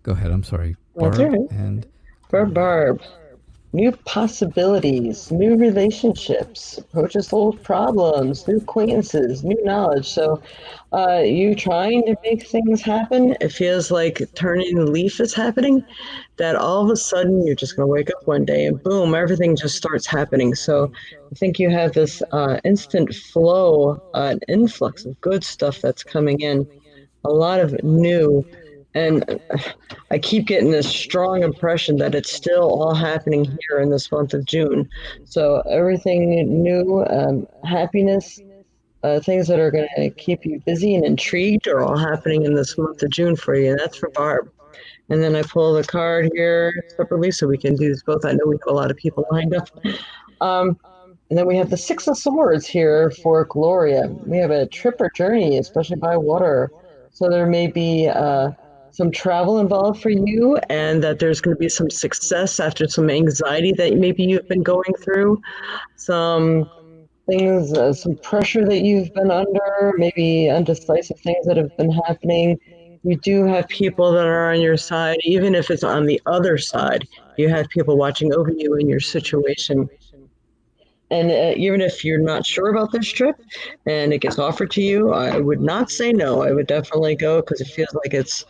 Go ahead. I'm sorry, That's Barb all right. and For Gloria. Barb, new possibilities, new relationships, approaches old problems, new acquaintances, new knowledge. So, you trying to make things happen. It feels like turning the leaf is happening. That all of a sudden you're just going to wake up one day and boom, everything just starts happening. So, I think you have this instant flow, an influx of good stuff that's coming in. A lot of new. And I keep getting this strong impression that it's still all happening here in this month of June. So everything new, happiness, things that are going to keep you busy and intrigued are all happening in this month of June for you. And that's for Barb. And then I pull the card here separately so we can do this both. I know we have a lot of people lined up. And then we have the Six of Swords here for Gloria. We have a trip or journey, especially by water. So there may be some travel involved for you, and that there's going to be some success after some anxiety that maybe you've been going through, some things, some pressure that you've been under, maybe undecisive things that have been happening. You do have people that are on your side, even if it's on the other side. You have people watching over you in your situation. And even if you're not sure about this trip and it gets offered to you, I would not say no. I would definitely go because it feels like it's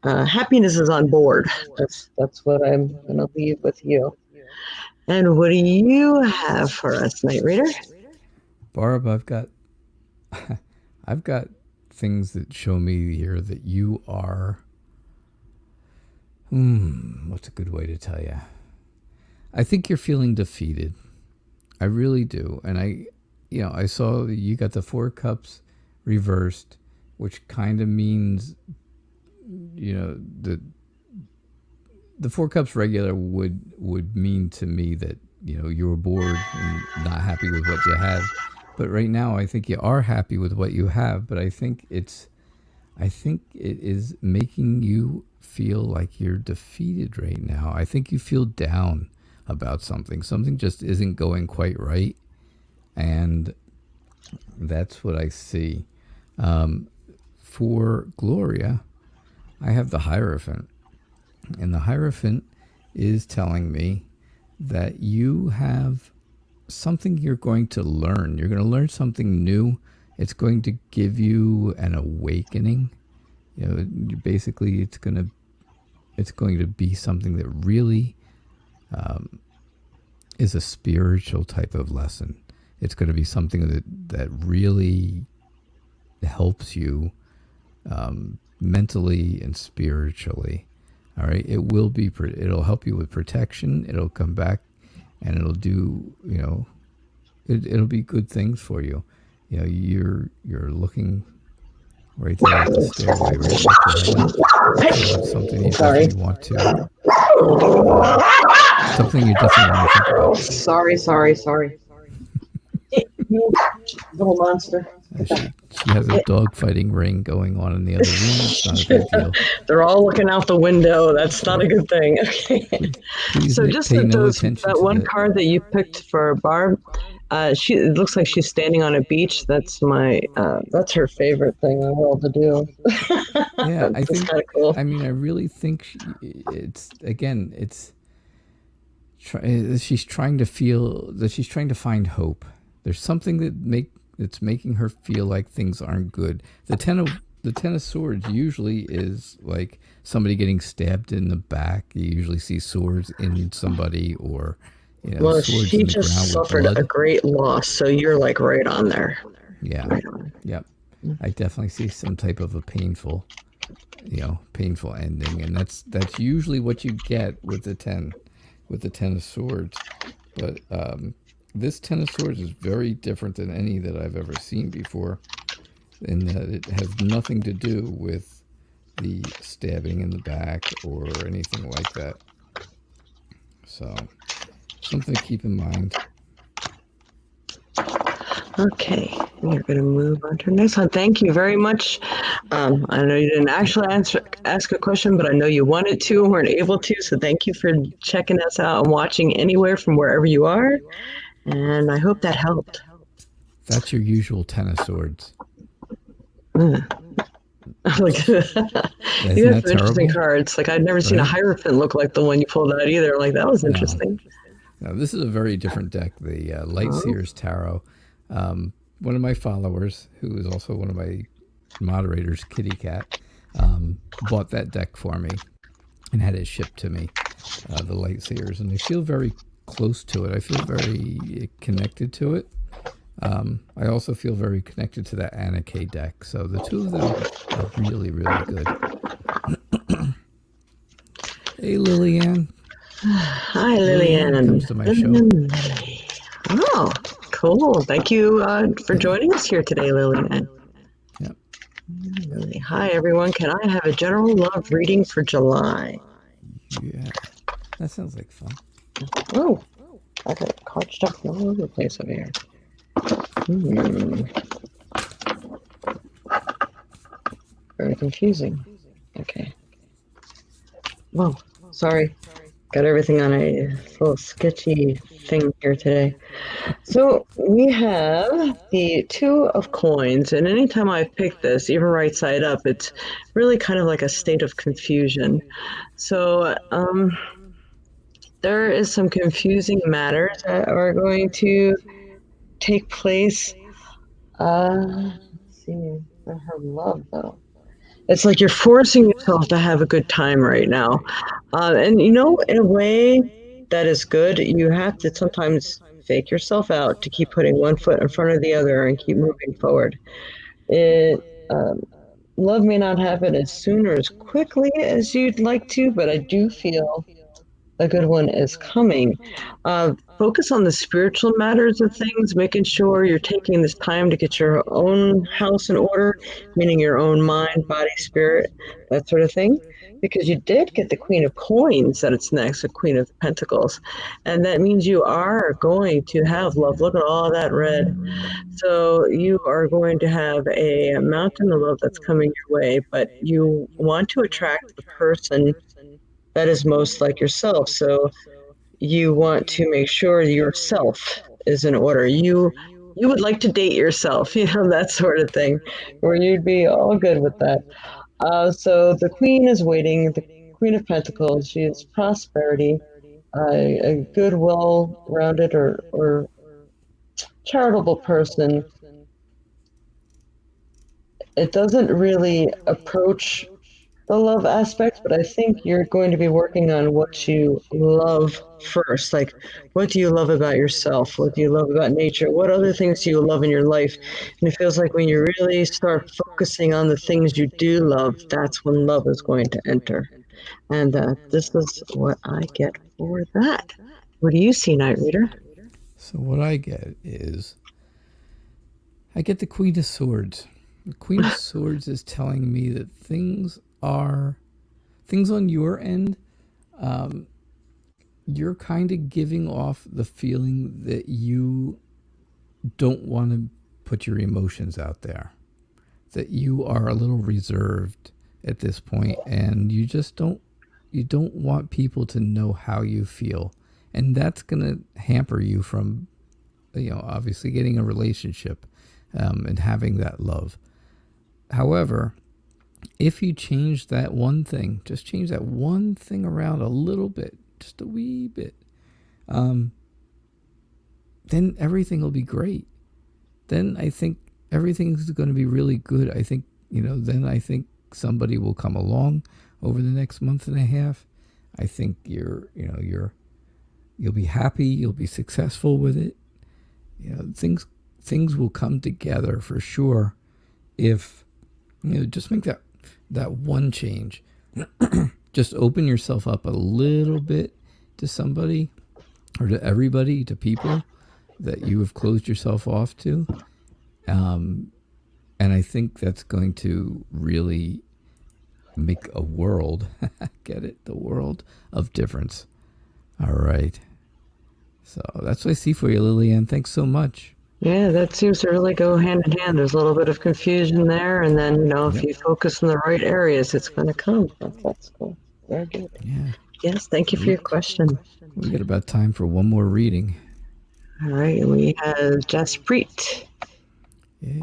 happiness is on board. That's what I'm going to leave with you. And what do you have for us, Night Reader? Barb, I've got things that show me here that you are. What's a good way to tell you? I think you're feeling defeated. I really do. And I saw you got the Four Cups reversed, which kind of means, the Four Cups regular would mean to me that, you were bored and not happy with what you have. But right now, I think you are happy with what you have. But I think it is making you feel like you're defeated right now. I think you feel down about something. Something just isn't going quite right. And that's what I see. For Gloria, I have the Hierophant. And the Hierophant is telling me that you have something you're going to learn. You're going to learn something new. It's going to give you an awakening. Basically, it's going to be something that really is a spiritual type of lesson. It's going to be something that really helps you mentally and spiritually. All right, it'll help you with protection. It'll come back, and it'll do. It'll be good things for you. You're looking right there at the stairway, right next to her. So something you definitely want to. Something you definitely want to think about. Sorry. Little monster. She has a dog fighting ring going on in the other room. It's not a big deal. They're all looking out the window. That's not a good thing. Okay. Please So just pay no that attention to one that. card that you picked for Barb, it looks like she's standing on a beach. That's that's her favorite thing in the world to do. Yeah, I think. Kind of cool. I mean, I really think she's trying to feel that she's trying to find hope. There's something that's making her feel like things aren't good. The Ten of Swords usually is like somebody getting stabbed in the back. You usually see swords in somebody, or Well, swords she in the just ground with suffered blood. a great loss, so you're like right on there. Yeah. Right on. Yep. I definitely see some type of a painful ending, and that's usually what you get with the Ten of Swords. But this Ten of Swords is very different than any that I've ever seen before, in that it has nothing to do with the stabbing in the back or anything like that. So, something to keep in mind. Okay, we're going to move on to the next one. Thank you very much. I know you didn't actually ask a question, but I know you wanted to and weren't able to. So thank you for checking us out and watching anywhere from wherever you are. And I hope that helped. That's your usual Ten of Swords. You have some interesting cards. Like I'd never seen a Hierophant look like the one you pulled out either. Like that was interesting. No, this is a very different deck. The Light Seers Tarot. One of my followers, who is also one of my moderators, Kitty Cat, bought that deck for me and had it shipped to me, the Light Seers, and I feel very close to it. I feel very connected to it. I also feel very connected to that Anna K deck. So the two of them are really, really good. Hey, Lillian. Hi, Lillian. Comes to my show. Oh, cool. Thank you for joining us here today, Lillian. Yep. Hi, everyone. Can I have a general love reading for July? Yeah. That sounds like fun. Oh, I got card stuff all over the place over here. Very confusing. Okay. Whoa, sorry. Got everything on a little sketchy thing here today. So we have the two of coins, and anytime I pick this, even right side up, it's really kind of like a state of confusion. So there is some confusing matters that are going to take place. Let's see, for her love though. It's like you're forcing yourself to have a good time right now. And in a way that is good, you have to sometimes fake yourself out to keep putting one foot in front of the other and keep moving forward. It Love may not happen as soon or as quickly as you'd like to, but I do feel a good one is coming. Focus on the spiritual matters of things, making sure you're taking this time to get your own house in order, meaning your own mind, body, spirit, that sort of thing. Because you did get the Queen of Coins that it's next, the Queen of Pentacles. And that means you are going to have love. Look at all that red. So you are going to have a mountain of love that's coming your way, but you want to attract the person that is most like yourself. So you want to make sure yourself is in order. You would like to date yourself, that sort of thing, where you'd be all good with that. So the queen is waiting. The Queen of Pentacles. She is prosperity, a good, well-rounded or charitable person. It doesn't really approach the love aspect, but I think you're going to be working on what you love first. Like, what do you love about yourself? What do you love about nature? What other things do you love in your life? And it feels like when you really start focusing on the things you do love, that's when love is going to enter. And this is what I get for that. What do you see, Night Reader? So what I get is I get the Queen of Swords. The Queen of Swords is telling me that things on your end. You're kind of giving off the feeling that you don't want to put your emotions out there, that you are a little reserved at this point, and you don't want people to know how you feel, and that's going to hamper you from obviously getting a relationship, and having that love. However, if you change that one thing, just change that one thing around a little bit, just a wee bit, then everything will be great. Then I think everything's going to be really good. I think, then I think somebody will come along over the next month and a half. I think you'll be happy, you'll be successful with it. Things will come together for sure if just make that one change. Just open yourself up a little bit to somebody or to everybody, to people that you have closed yourself off to. And I think that's going to really make a world, get it? The world of difference. All right. So that's what I see for you, Lillian. Thanks so much. Yeah, that seems to really go hand in hand. There's a little bit of confusion there, and then if Yep. you focus in the right areas, it's going to come. That's cool. Very good. Yeah. Yes, thank you for We your question. we got about time for one more reading. All right, we have Jaspreet. Yay.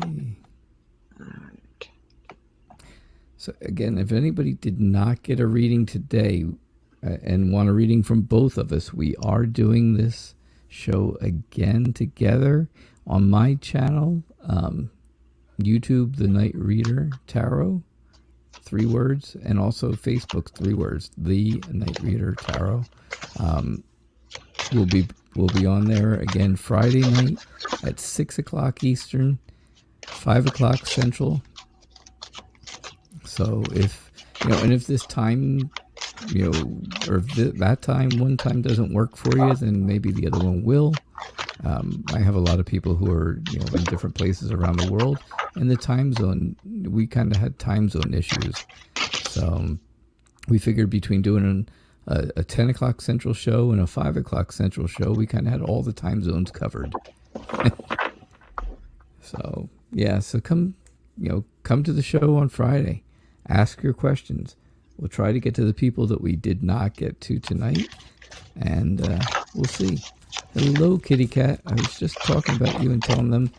So again, if anybody did not get a reading today, and want a reading from both of us, we are doing this show again together on my channel, YouTube, The Knight Reader Tarot, 3 words, and also Facebook, 3 words, The Knight Reader Tarot. We'll be on there again Friday night at 6 o'clock Eastern, 5 o'clock Central. So if and if this time, or if that time, one time doesn't work for you, then maybe the other one will. I have a lot of people who are in different places around the world, and the time zone, we kind of had time zone issues. So we figured between doing a 10 o'clock Central show and a 5 o'clock Central show, we kind of had all the time zones covered. So yeah, so come to the show on Friday. Ask your questions. We'll try to get to the people that we did not get to tonight, and we'll see. Hello, kitty cat. I was just talking about you and telling them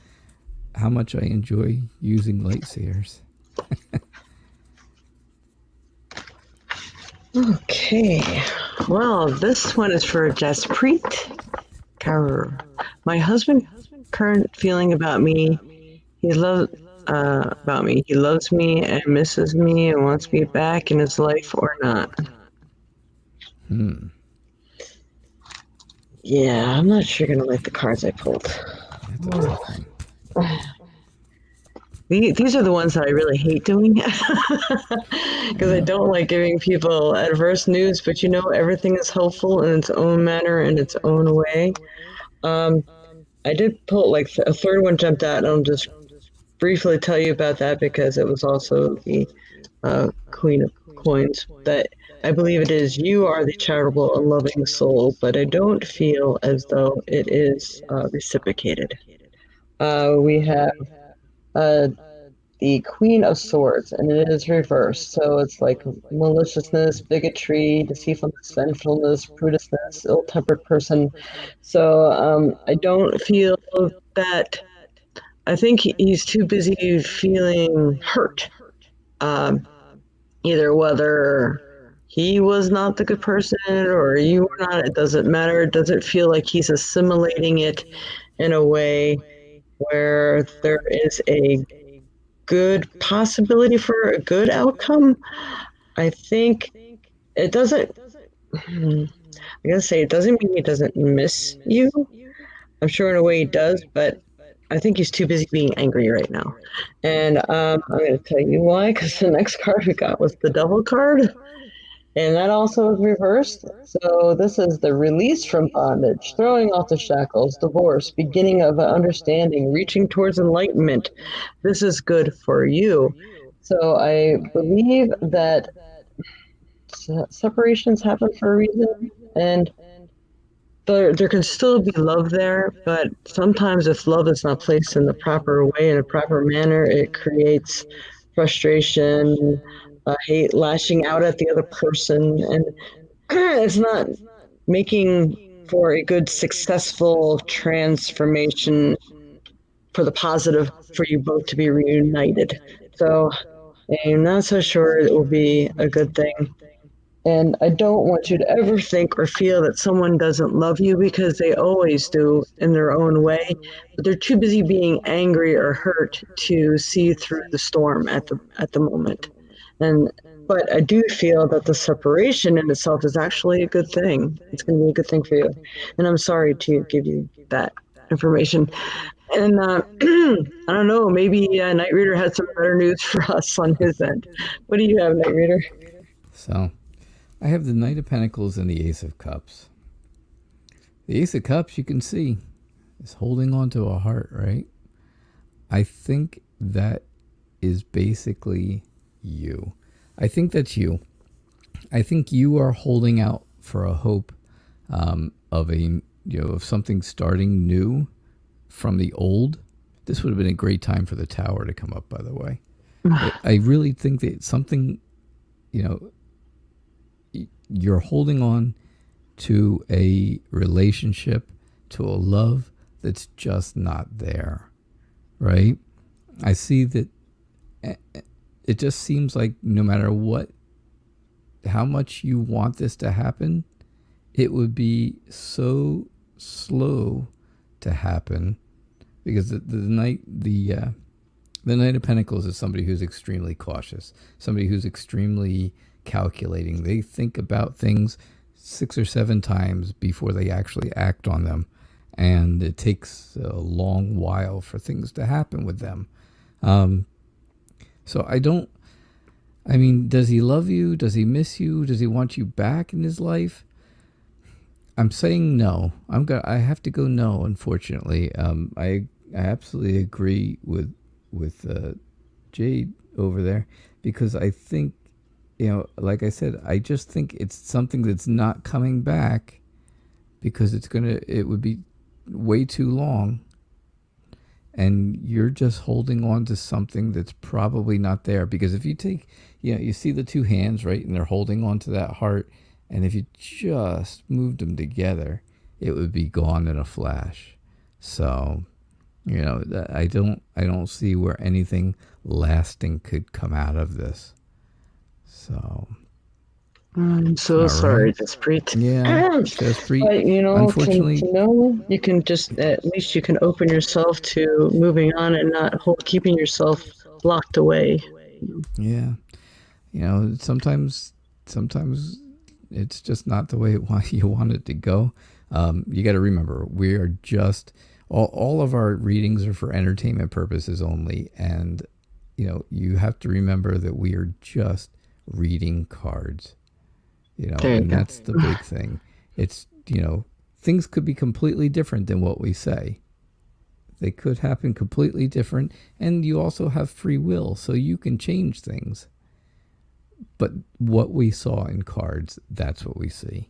how much I enjoy using lightsayers. Okay. Well, this one is for Jaspreet Kaur. My husband current feeling about me. He loves about me. He loves me and misses me and wants me back in his life or not. Yeah, I'm not sure you're gonna like the cards I pulled. That's a tough one. These are the ones that I really hate doing because I don't like giving people adverse news, but everything is helpful in its own manner, in its own way. Um, I did pull like a third one jumped out, and I'll just briefly tell you about that because it was also the Queen of Coins. That I believe it is you are the charitable and loving soul, but I don't feel as though it is reciprocated. We have uh, the Queen of Swords, and it is reversed. So it's like maliciousness, bigotry, deceitfulness, vengefulness, brutousness, ill-tempered person. So I don't feel that. I think he's too busy feeling hurt. Um, Either whether he was not the good person or you were not, it doesn't matter. It doesn't feel like he's assimilating it in a way where there is a good possibility for a good outcome. I think it doesn't. I gotta say, it doesn't mean he doesn't miss you. I'm sure in a way he does, but I think he's too busy being angry right now. And I'm going to tell you why, because the next card we got was the Devil card, and that also is reversed. So this is the release from bondage, throwing off the shackles, divorce, beginning of an understanding, reaching towards enlightenment. This is good for you. So I believe that separations happen for a reason, and there can still be love there, but sometimes if love is not placed in the proper way, in a proper manner, it creates frustration, hate, lashing out at the other person, and it's not making for a good, successful transformation for the positive for you both to be reunited. So I'm not so sure it will be a good thing. And I don't want you to ever think or feel that someone doesn't love you because they always do in their own way, but they're too busy being angry or hurt to see through the storm at the moment. And but I do feel that the separation in itself is actually a good thing. It's going to be a good thing for you. And I'm sorry to give you that information. And I don't know, maybe Night Reader had some better news for us on his end. What do you have, Night Reader? So, I have the Knight of Pentacles and the Ace of Cups. The Ace of Cups, you can see, is holding on to a heart, right? I think that is basically you. I think that's you. I think you are holding out for a hope of something starting new from the old. This would have been a great time for the Tower to come up, by the way. But I really think that something, you're holding on to a relationship, to a love that's just not there, right? I see that it just seems like no matter how much you want this to happen, it would be so slow to happen because the Knight of Pentacles is somebody who's extremely cautious, somebody who's extremely calculating. They think about things 6 or 7 times before they actually act on them, and it takes a long while for things to happen with them. So does he love you? Does he miss you? Does he want you back in his life? I'm saying no. I have to go no, unfortunately. I absolutely agree with Jade over there, because I think, like I said, I just think it's something that's not coming back because it would be way too long. and you're just holding on to something that's probably not there. Because if you take, you see the two hands, right, and they're holding on to that heart, and if you just moved them together, it would be gone in a flash. So, I don't see where anything lasting could come out of this. So, I'm so all right. sorry, Jaspreet. Yeah, Jaspreet. But Unfortunately, you can just at least you can open yourself to moving on and not keeping yourself locked away. yeah. Sometimes it's just not the way you want it to go. You got to remember, we are just all of our readings are for entertainment purposes only, and you have to remember that we are just reading cards. There you And go. that's the big thing. It's things could be completely different than what we say. They could happen completely different, and you also have free will, so you can change things. But what we saw in cards, that's what we see.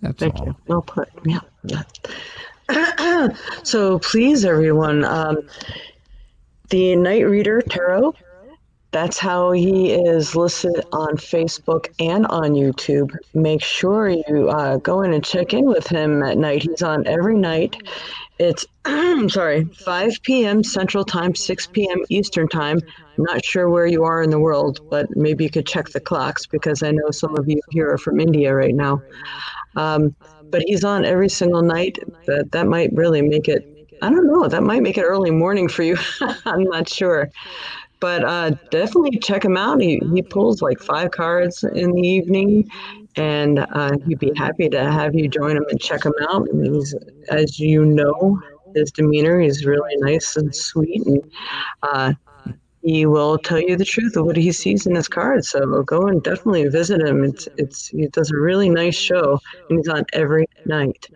That's Thank all. you. Well put. Yeah. So please, everyone, the Night Reader Tarot. That's how he is listed on Facebook and on YouTube. Make sure you go in and check in with him at night. He's on every night. It's 5 p.m. Central Time, 6 p.m. Eastern Time. I'm not sure where you are in the world, but maybe you could check the clocks because I know some of you here are from India right now. But he's on every single night. That might really make it. I don't know. That might make it early morning for you. I'm not sure. But definitely check him out. He pulls like 5 cards in the evening, and he'd be happy to have you join him and check him out. I mean, as you know, his demeanor, he's really nice and sweet, and uh, he will tell you the truth of what he sees in his cards. So go and definitely visit him. He does a really nice show, and he's on every night.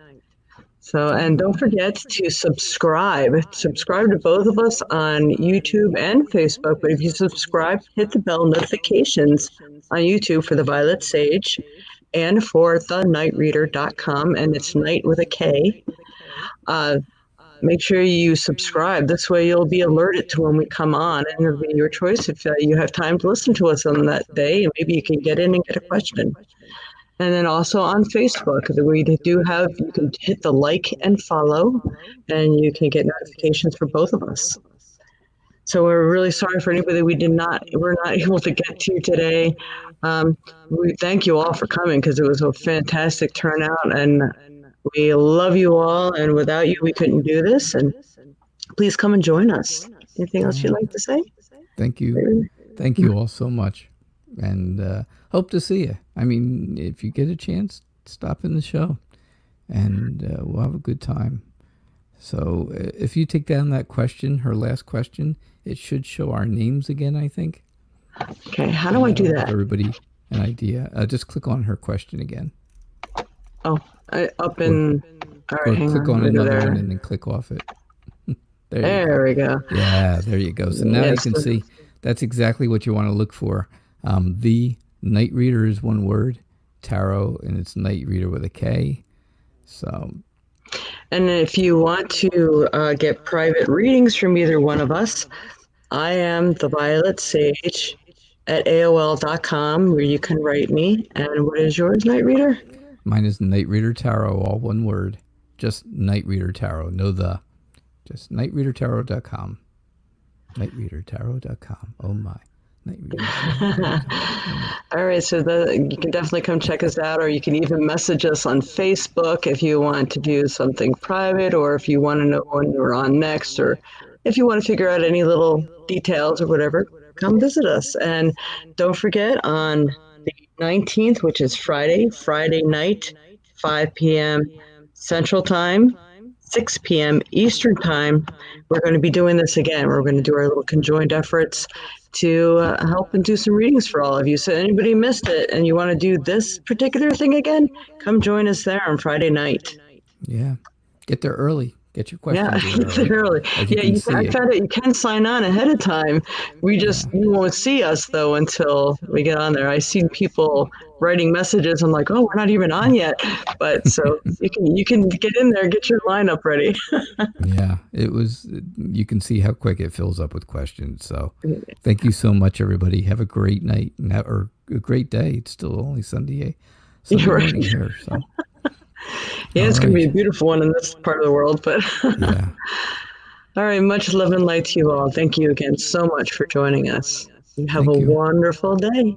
So, and don't forget to subscribe. Subscribe to both of us on YouTube and Facebook. But if you subscribe, hit the bell notifications on YouTube for the Violet Sage and for the KnightReader.com. And it's night with a K. Make sure you subscribe. This way you'll be alerted to when we come on, and it'll be your choice if you have time to listen to us on that day. And maybe you can get in and get a question. And then also on Facebook, you can hit the like and follow, and you can get notifications for both of us. So we're really sorry for anybody we're not able to get to today. We thank you all for coming because it was a fantastic turnout, and we love you all. And without you, we couldn't do this. And please come and join us. Anything else you'd like to say? Thank you. Thank you all so much. And hope to see you. I mean, if you get a chance, stop in the show and we'll have a good time. So if you take down that question, her last question, it should show our names again, I think. Okay, how do I do that? Give everybody an idea. Just click on her question again. Oh, up in... All right, or click on another one and then click off it. There we go. Yeah, there you go. So now you can see that's exactly what you want to look for. The Night Reader is one word, tarot, and it's Night Reader with a K. So, and if you want to get private readings from either one of us, I am the Violet Sage at AOL.com, where you can write me. And what is yours, Night Reader? Mine is Night Reader Tarot, all one word. Just Night Reader Tarot, no the. Just KnightReaderTarot.com. KnightReaderTarot.com. Oh my. All right, so you can definitely come check us out, or you can even message us on Facebook if you want to do something private, or if you want to know when we're on next, or if you want to figure out any little details or whatever, come visit us. And don't forget, on the 19th, which is Friday night, 5 p.m. Central Time, 6 p.m. Eastern Time, we're going to be doing this again. We're going to do our little conjoined efforts to help and do some readings for all of you. So anybody missed it and you want to do this particular thing again, come join us there on Friday night. Yeah. Get there early. Get your Yeah, questions in early. literally. As you Yeah, can I see, found out you can sign on ahead of time. We just yeah, you won't see us though until we get on there. I seen people writing messages. I'm like, oh, we're not even on yet. But so you can get in there, get your lineup ready. yeah. It was. You can see how quick it fills up with questions. So, thank you so much, everybody. Have a great night or a great day. It's still only Sunday You're morning right. here. So, Yeah, all it's gonna be right. a beautiful one in this part of the world. But Yeah. all right, much love and light to you all. Thank you again so much for joining us. You have a Thank you. wonderful day.